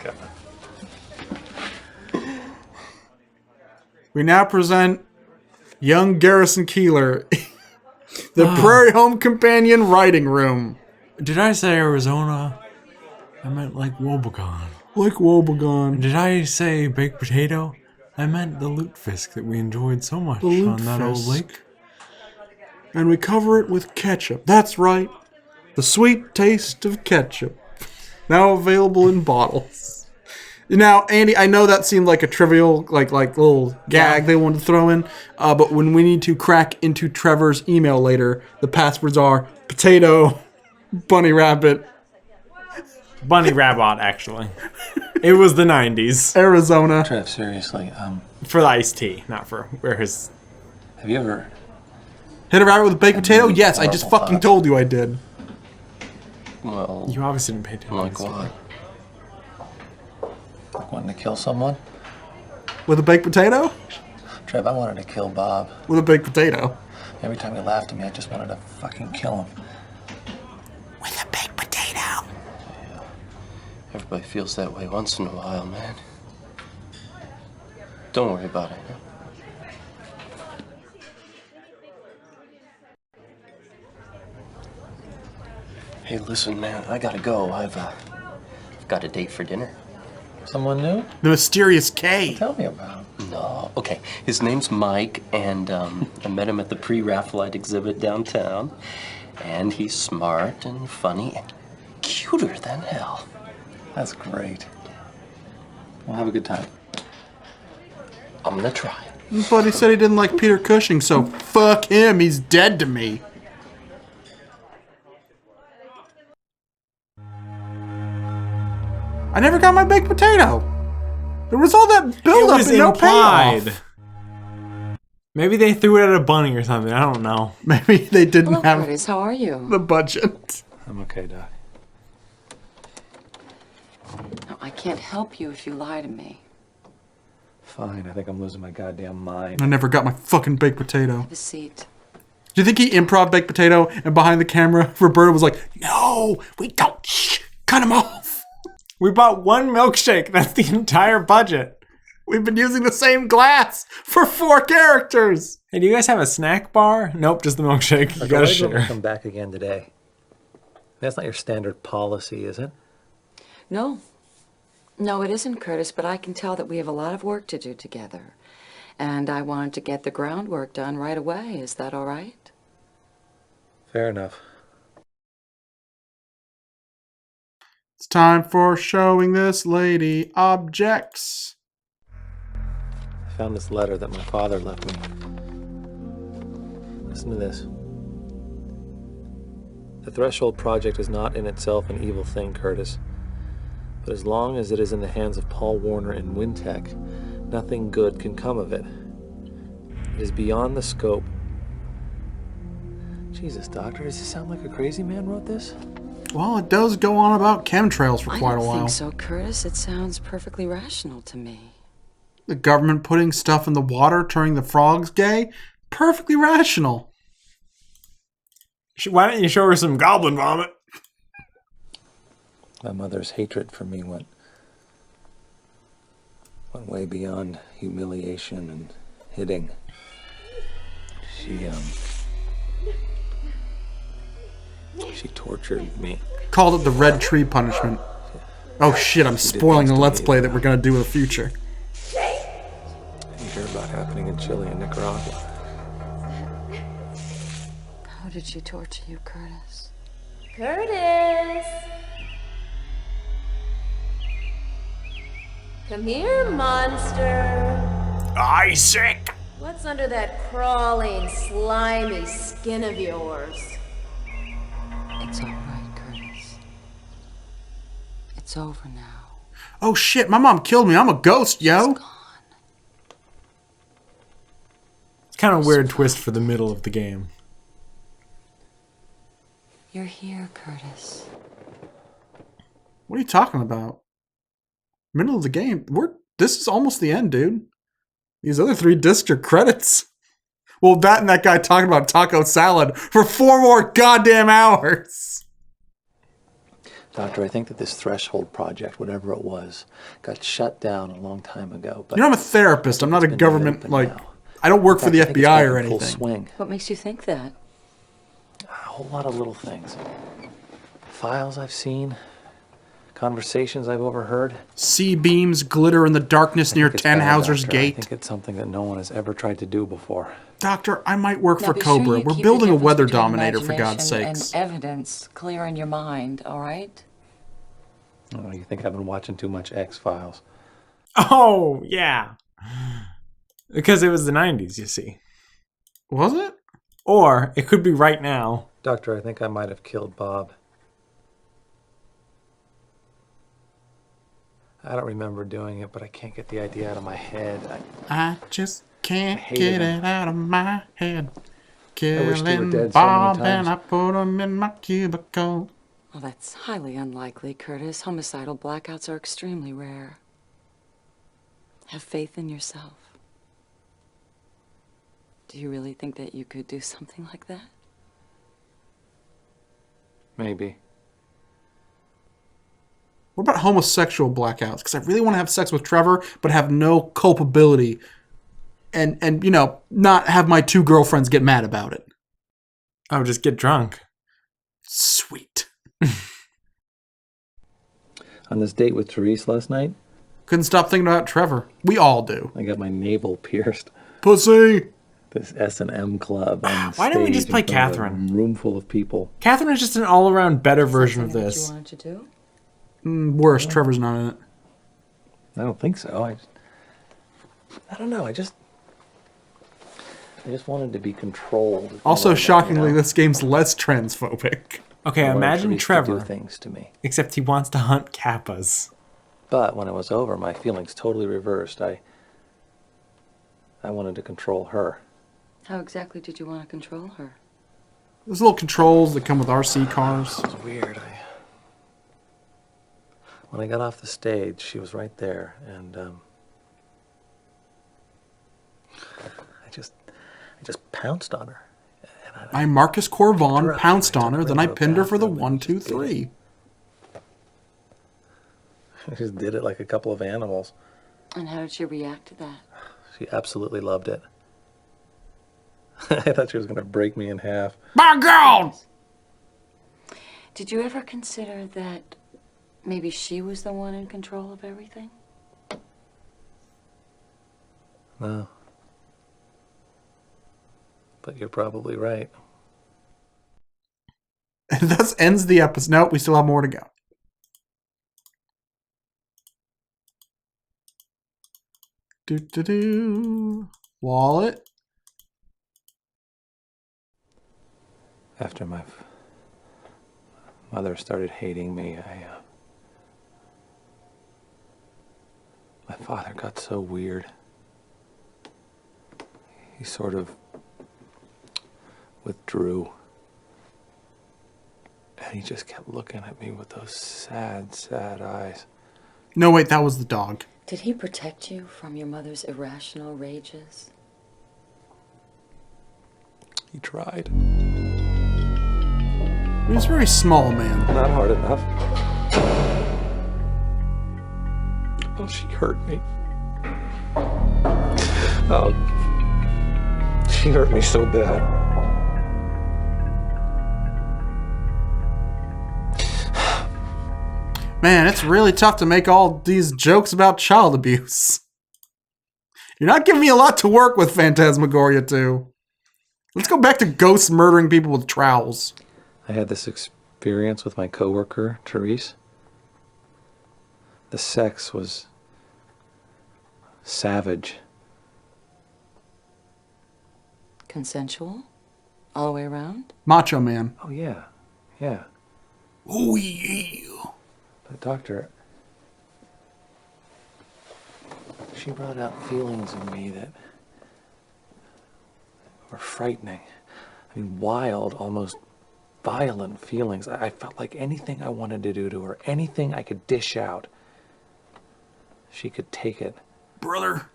God. We now present young Garrison Keillor, the Prairie Home Companion writing room. Did I say Arizona? I meant like Wobegon. Like Wobegon. Did I say baked potato? I meant the lutefisk that we enjoyed so much The on that old lutefisk. lake. And we cover it with ketchup. That's right. The sweet taste of ketchup. Now available in bottles. Now, Andy, I know that seemed like a trivial, like little gag they wanted to throw in, but when we need to crack into Trevor's email later, the passwords are potato, bunny rabbit, Bunny Rabbit, actually. It was the 90s. Arizona. Trev, seriously, For the iced tea, not for where his... have you ever... Hit a rabbit with a baked potato? Yes, I just fucking told you I did. Well, You obviously didn't pay attention. like what? Like wanting to kill someone? With a baked potato? Trev, I wanted to kill Bob. With a baked potato. Every time he laughed at me, I just wanted to fucking kill him. With a baked potato. Everybody feels that way once in a while, man. Don't worry about it. Hey, listen, man, I gotta go. I've got a date for dinner. Someone new? The mysterious K. Tell me about him. No, okay. His name's Mike, and I met him at the pre-Raphaelite exhibit downtown. And he's smart and funny and cuter than hell. That's great. Well, have a good time. I'm gonna try. But he said he didn't like Peter Cushing, so fuck him. He's dead to me. I never got my baked potato. There was all that build-up and no payoff. Maybe they threw it at a bunny or something. I don't know. Maybe they didn't Hello, have Curtis. How are you? the budget. I'm okay, Doc. No, I can't help you if you lie to me. Fine, I think I'm losing my goddamn mind. I never got my fucking baked potato. Have a seat. Do you think he improv baked potato and behind the camera, Roberta was like, no, we don't. Shh, cut him off. We bought one milkshake. That's the entire budget. We've been using the same glass for 4 characters. Hey, do you guys have a snack bar? Nope, just the milkshake. You gotta share. Come back again today. That's not your standard policy, is it? No. No, it isn't, Curtis, but I can tell that we have a lot of work to do together. And I wanted to get the groundwork done right away. Is that all right? Fair enough. It's time for showing this lady objects. I found this letter that my father left me. Listen to this. The Threshold Project is not in itself an evil thing, Curtis. But as long as it is in the hands of Paul Warner and Wintech, nothing good can come of it. It is beyond the scope. Jesus, Doctor, does he sound like a crazy man wrote this? Well, it does go on about chemtrails for quite a I don't while. think so, Curtis. It sounds perfectly rational to me. The government putting stuff in the water, turning the frogs gay? Perfectly rational. Why don't you show her some goblin vomit? My mother's hatred for me went way beyond humiliation and hitting. She tortured me. Called it the red tree punishment. Oh shit, I'm spoiling the Let's Play that we're gonna do in the future. You hear about happening in Chile and Nicaragua. How did she torture you, Curtis? Curtis! Come here, monster. Isaac! What's under that crawling, slimy skin of yours? It's all right, Curtis. It's over now. Oh shit, my mom killed me. I'm a ghost, yo. It's kind of a weird twist for the middle of the game. You're here, Curtis. What are you talking about? Middle of the game? This is almost the end, dude. These other 3 discs are credits. Well, that and that guy talking about taco salad for 4 more goddamn hours. Doctor, I think that this Threshold project, whatever it was, got shut down a long time ago. But you know, I'm a therapist. I'm not a government, I don't work for the FBI or anything. Swing. What makes you think that? A whole lot of little things. Files I've seen, conversations I've overheard. C-beams glitter in the darkness near Tannhauser's Gate. I think it's something that no one has ever tried to do before. Doctor, I might work for Now, be Cobra. sure you We're keep building the a weather difference between dominator, for God's imagination sakes. And evidence clear in your mind, all right? Oh, you think I've been watching too much X-Files? Oh, yeah. Because it was the 90s, you see. Was it? Or it could be right now. Doctor, I think I might have killed Bob. I don't remember doing it, but I can't get the idea out of my head. I just can't get it out of my head. I wish they were Killing dead so Bob many times. and I put him in my cubicle. Well, that's highly unlikely, Curtis. Homicidal blackouts are extremely rare. Have faith in yourself. Do you really think that you could do something like that? Maybe. What about homosexual blackouts? Because I really want to have sex with Trevor, but have no culpability. And you know, not have my 2 girlfriends get mad about it. Oh, just get drunk. Sweet. On this date with Therese last night, Couldn't stop thinking about Trevor. We all do. I got my navel pierced. Pussy! This S&M club on Why don't we just stage play in front of a Catherine? room full of people. Catherine is just an all-around better version of this. What you wanted to do? Worse, Trevor's not in it. I don't think so. I don't know. I just wanted to be controlled. Also, shockingly, this game's less transphobic. Okay, I wanted imagine Therese to Trevor. do things to me. Except he wants to hunt kappas. But when it was over, my feelings totally reversed. I wanted to control her. How exactly did you want to control her? There's little controls that come with RC cars. It was weird. When I got off the stage, she was right there, and I just pounced on her. I, Marcus Corvon, pounced on her, then I pinned her for the 1, 2, 3. I just did it like a couple of animals. And how did she react to that? She absolutely loved it. I thought she was going to break me in half. My God! Did you ever consider that maybe she was the one in control of everything? No. But you're probably right. And thus ends the episode. Nope, we still have more to go. Wallet. After my mother started hating me, my father got so weird. He sort of withdrew. And he just kept looking at me with those sad, sad eyes. No, wait, that was the dog. Did he protect you from your mother's irrational rages? He tried. He was very small, man. Not hard enough. Oh, she hurt me. Oh, she hurt me so bad. Man, it's really tough to make all these jokes about child abuse. You're not giving me a lot to work with, Phantasmagoria 2. Let's go back to ghosts murdering people with trowels. I had this experience with my coworker, Therese. The sex was savage. Consensual? All the way around? Macho Man. Oh, yeah. Yeah. Oh, yeah. But, Doctor, she brought out feelings in me that were frightening. I mean, wild, almost violent feelings. I felt like anything I wanted to do to her, anything I could dish out, she could take it. Brother.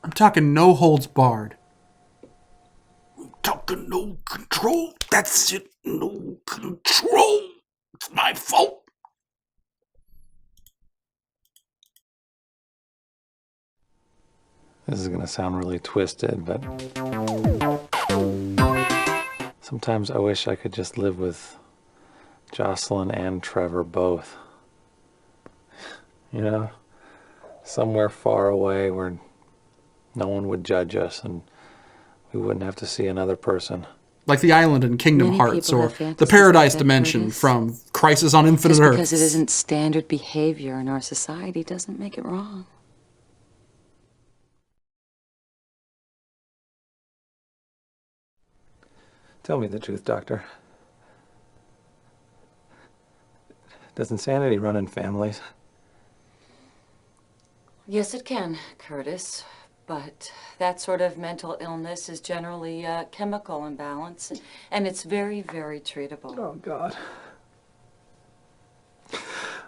I'm talking no holds barred. I'm talking no control. That's it. No control. It's my fault. This is gonna sound really twisted, but sometimes I wish I could just live with Jocelyn and Trevor both. You know? Somewhere far away where no one would judge us and we wouldn't have to see another person. Like the island in Kingdom Many Hearts people or have fantasies the Paradise like that, Dimension Curtis. from Crisis on Infinite Just Earths. because it isn't standard behavior in our society doesn't make it wrong. Tell me the truth, Doctor. Does insanity run in families? Yes, it can, Curtis. But that sort of mental illness is generally a chemical imbalance, and it's very, very treatable. Oh, God.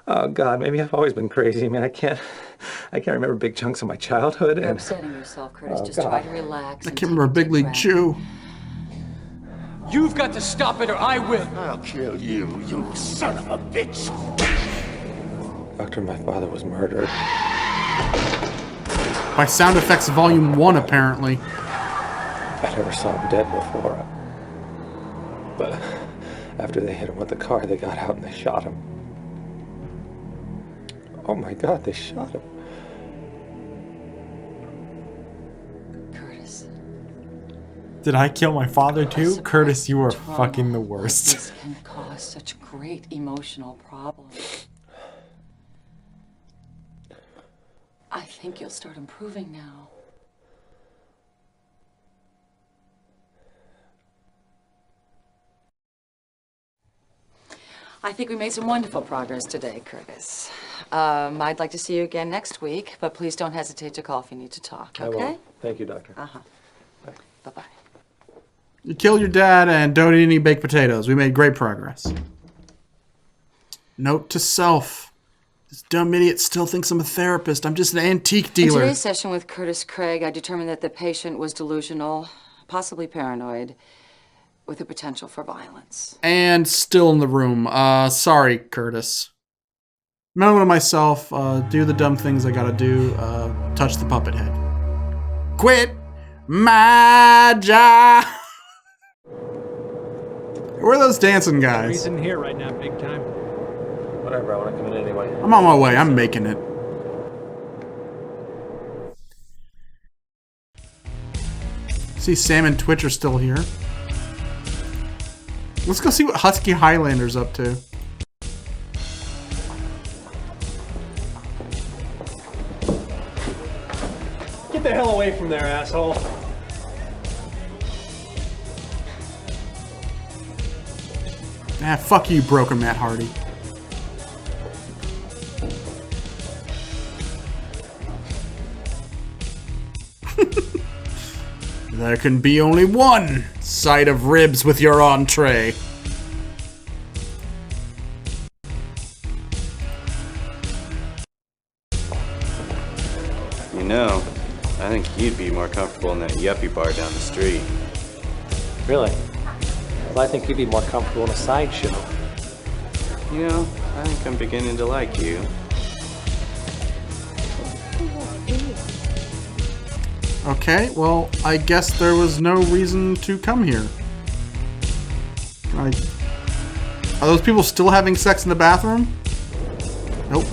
Oh, God, maybe I've always been crazy. I mean, I can't remember big chunks of my childhood. You're And upsetting yourself, Curtis. Oh, Just God. try to relax. I and can't remember a Big League Chew. You've got to stop it or I will. I'll kill you, you son of a bitch. Doctor, my father was murdered. By Sound Effects Volume 1, apparently. I never saw him dead before. But after they hit him with the car, they got out and they shot him. Oh my God, they shot him. Curtis. Did I kill my father too? Curtis, you are Trauma fucking the like worst. This can cause such great emotional problems. I think you'll start improving now. I think we made some wonderful progress today, Curtis. I'd like to see you again next week, but please don't hesitate to call if you need to talk, I okay? will. Thank you, Doctor. Uh-huh. Bye-bye. You killed your dad and don't eat any baked potatoes. We made great progress. Note to self. This dumb idiot still thinks I'm a therapist. I'm just an antique In dealer. today's session with Curtis Craig, I determined that the patient was delusional, possibly paranoid, with the potential for violence. And still in the room. Sorry, Curtis. Moment of myself. Do the dumb things I gotta do. Touch the puppet head. Quit my job. Where are those dancing guys? He's in here right now, big time. Whatever, I want to come in anyway. I'm on my way. I'm making it. See, Sam and Twitch are still here. Let's go see what Husky Highlander's up to. Get the hell away from there, asshole. Ah, fuck you, Broken Matt Hardy. There can be only one side of ribs with your entree. You know, I think you'd be more comfortable in that yuppie bar down the street. Really? Well, I think you'd be more comfortable in a sideshow. You know, I think I'm beginning to like you. Okay, well, I guess there was no reason to come here. Are those people still having sex in the bathroom? Nope.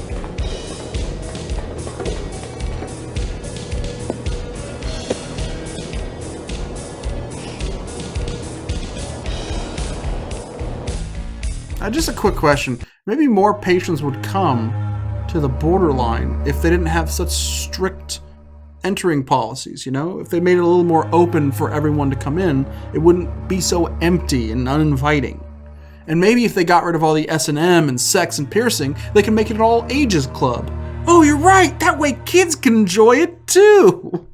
Just a quick question. Maybe more patients would come to the borderline if they didn't have such strict entering policies, you know? If they made it a little more open for everyone to come in, it wouldn't be so empty and uninviting. And maybe if they got rid of all the S&M and sex and piercing, they can make it an all ages club. Oh, you're right! That way kids can enjoy it too!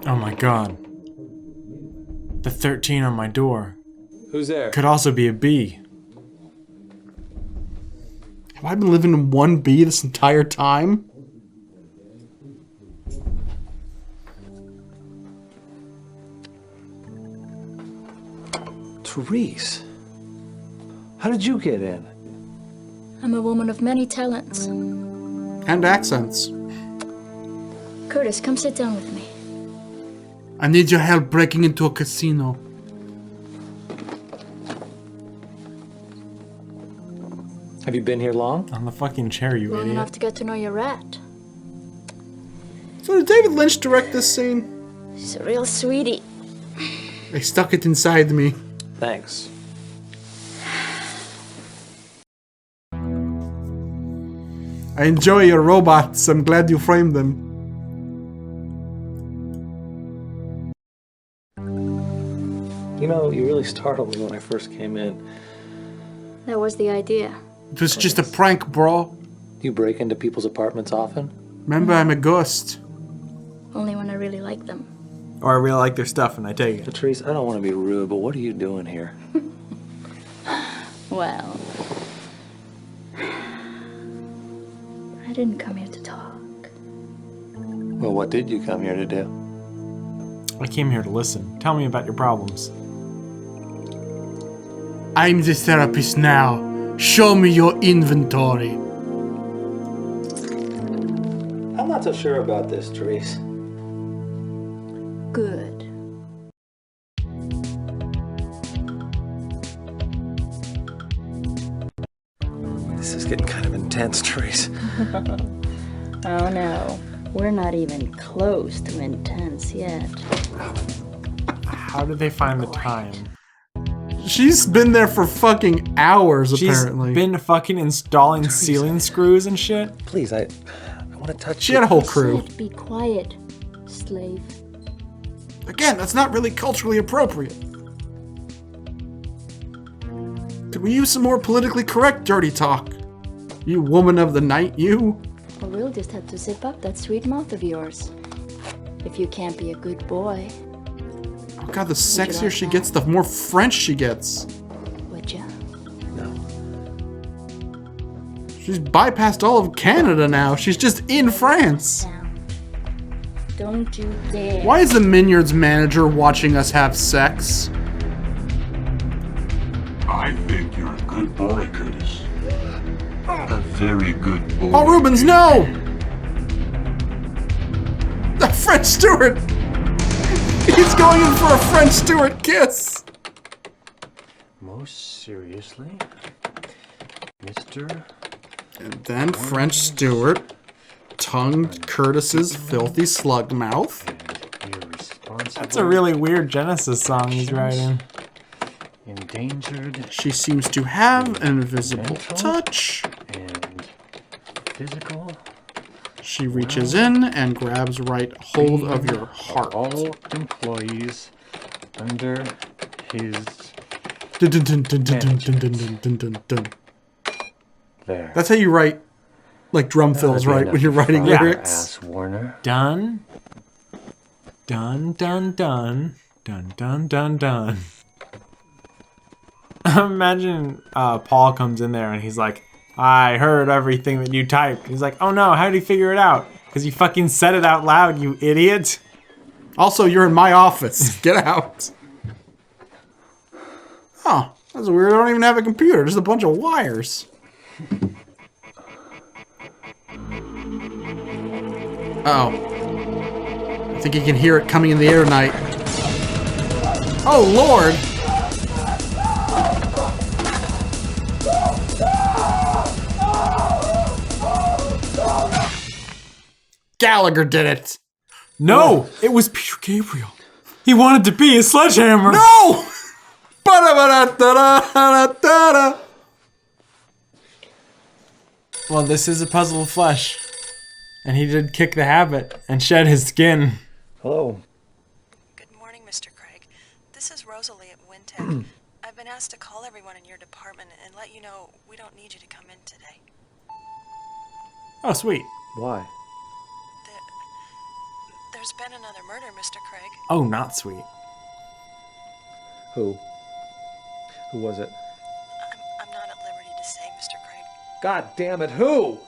Oh my god. The 13 on my door. Who's there? Could also be a B. Have I been living in 1B this entire time? Therese. How did you get in? I'm a woman of many talents. And accents. Curtis, come sit down with me. I need your help breaking into a casino. Have you been here long? On the fucking chair, you Long idiot. enough to get to know your rat. So did David Lynch direct this scene? She's a real sweetie. I stuck it inside me. Thanks. I enjoy your robots. I'm glad you framed them. You know, you really startled me when I first came in. That was the idea. It was just a prank, bro. Do you break into people's apartments often? Remember, I'm a ghost. Only when I really like them. Or I really like their stuff and I take it. Patrice, I don't want to be rude, but what are you doing here? Well, I didn't come here to talk. Well, what did you come here to do? I came here to listen. Tell me about your problems. I'm the therapist now. Show me your inventory. I'm not so sure about this, Therese. Good. This is getting kind of intense, Therese. Oh no, we're not even close to intense yet. How did they find the time? She's been there for fucking hours, apparently. She's been fucking installing ceiling screws and shit. Please, I want to touch She had a whole crew. Be quiet, slave. Again, that's not really culturally appropriate. Could we use some more politically correct dirty talk? You woman of the night, you. Or we'll just have to zip up that sweet mouth of yours. If you can't be a good boy. Oh god, the sexier she gets, the more French she gets. Would ya? No. She's bypassed all of Canada now. She's just in France. Don't you dare. Why is the Minyards manager watching us have sex? I think you're a good boy, Curtis. A very good boy. Paul Rubens, no! The French Stewart! He's going in for a French Stewart kiss! Most seriously, Mr. And then French Stewart tongued Curtis's filthy slug mouth. That's a really weird Genesis song he's writing. Endangered. She seems to have an invisible touch. And physical. She reaches in and grabs right hold of your heart. All employees under his. Dun, dun, dun, dun, dun, dun, dun, dun, dun, dun, dun. There. That's how you write, like drum fills, right? When you're writing lyrics. Ass Warner. Done. Dun, dun, dun. Dun, dun, dun, dun. Imagine Paul comes in there and he's like, I heard everything that you typed. He's like, oh no, how did he figure it out? Because you fucking said it out loud, you idiot. Also, you're in my office. Get out. Oh, that's weird. I don't even have a computer. Just a bunch of wires. Uh-oh. I think you can hear it coming in the air tonight. Oh, Lord. Gallagher did it. No, it was Peter Gabriel. He wanted to be a sledgehammer. No! Well, this is a puzzle of flesh. And he did kick the habit and shed his skin. Hello. Good morning, Mr. Craig. This is Rosalie at Wintech. I've been asked to call everyone in your department and let you know we don't need you to come in today. Oh, sweet. Why? There's been another murder, Mr. Craig. Oh, not sweet. Who? Who was it? I'm not at liberty to say, Mr. Craig. God damn it, who?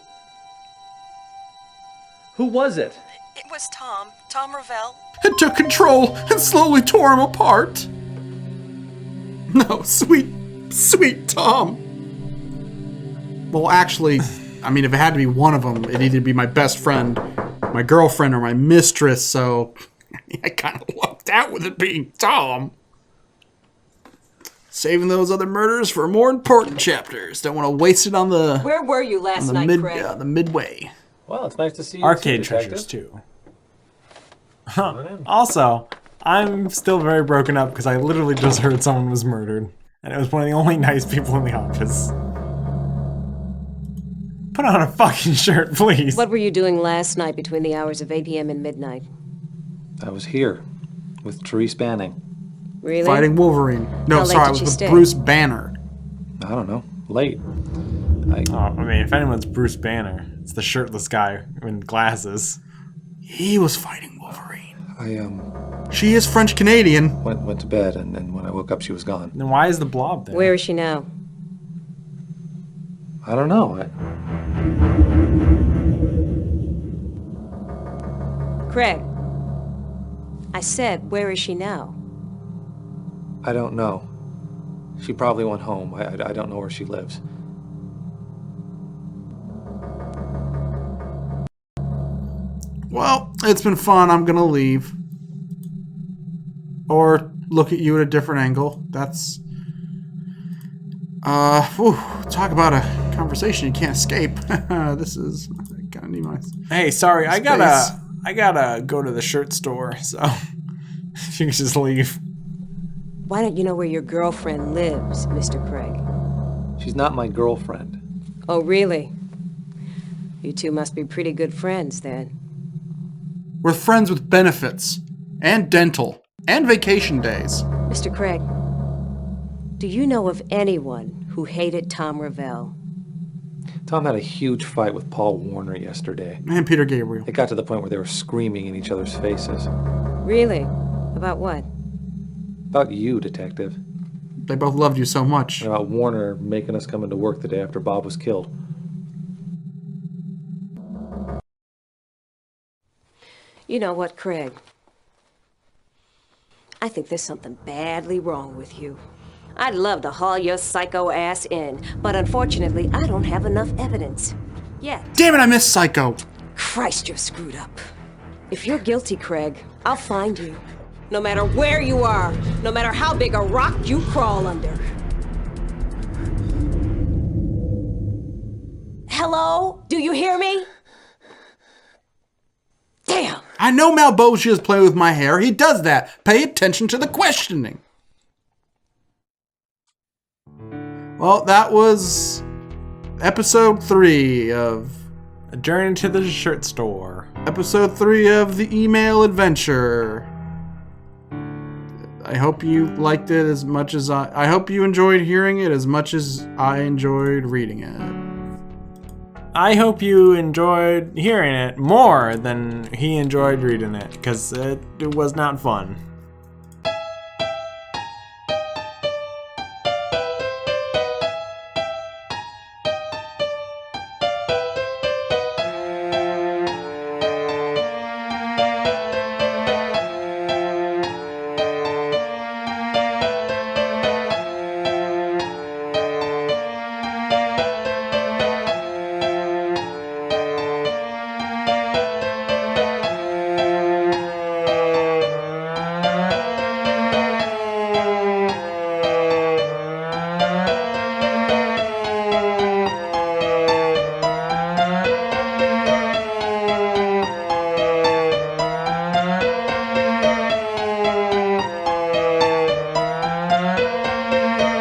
Who was it? It was Tom Ravel. It took control and slowly tore him apart. No, sweet Tom. Well, actually, I mean, if it had to be one of them, it'd either be my best friend, my girlfriend, or my mistress, so I kind of lucked out with it being Tom. Saving those other murders for more important chapters. Don't want to waste it on the... Where were you last night, Craig? The midway. Well, it's nice to see you. Arcade treasures, too. Also, I'm still very broken up because I literally just heard someone was murdered. And it was one of the only nice people in the office. Put on a fucking shirt, please. What were you doing last night between the hours of 8 p.m. and midnight? I was here with Therese Banning. Really? Fighting Wolverine. No, How late sorry, did it was she with stay? Bruce Banner. I don't know. Late. I mean, if anyone's Bruce Banner, it's the shirtless guy in glasses. He was fighting Wolverine. She is French Canadian. Went to bed, and then when I woke up, she was gone. Then why is the blob there? Where is she now? I don't know. Craig. I said, where is she now? I don't know. She probably went home. I don't know where she lives. Well, it's been fun. I'm gonna leave. Or look at you at a different angle. That's... talk about a conversation you can't escape. This is... I kinda need my... Hey, sorry, space. I gotta go to the shirt store, so... if you can just leave. Why don't you know where your girlfriend lives, Mr. Craig? She's not my girlfriend. Oh, really? You two must be pretty good friends, then. We're friends with benefits. And dental. And vacation days. Mr. Craig, do you know of anyone who hated Tom Ravel? Tom had a huge fight with Paul Warner yesterday. And Peter Gabriel. It got to the point where they were screaming in each other's faces. Really? About what? About you, Detective. They both loved you so much. And about Warner making us come into work the day after Bob was killed. You know what, Craig? I think there's something badly wrong with you. I'd love to haul your psycho ass in, but unfortunately, I don't have enough evidence. Yet. Damn it, I missed Psycho! Christ, you're screwed up. If you're guilty, Craig, I'll find you. No matter where you are, no matter how big a rock you crawl under. Hello? Do you hear me? Damn! I know Malbosia is playing with my hair. He does that. Pay attention to the questioning. Well, that was episode 3 of... A Journey to the Shirt Store. Episode 3 of The Email Adventure. I hope you liked it as much as I hope you enjoyed hearing it as much as I enjoyed reading it. I hope you enjoyed hearing it more than he enjoyed reading it, because it was not fun.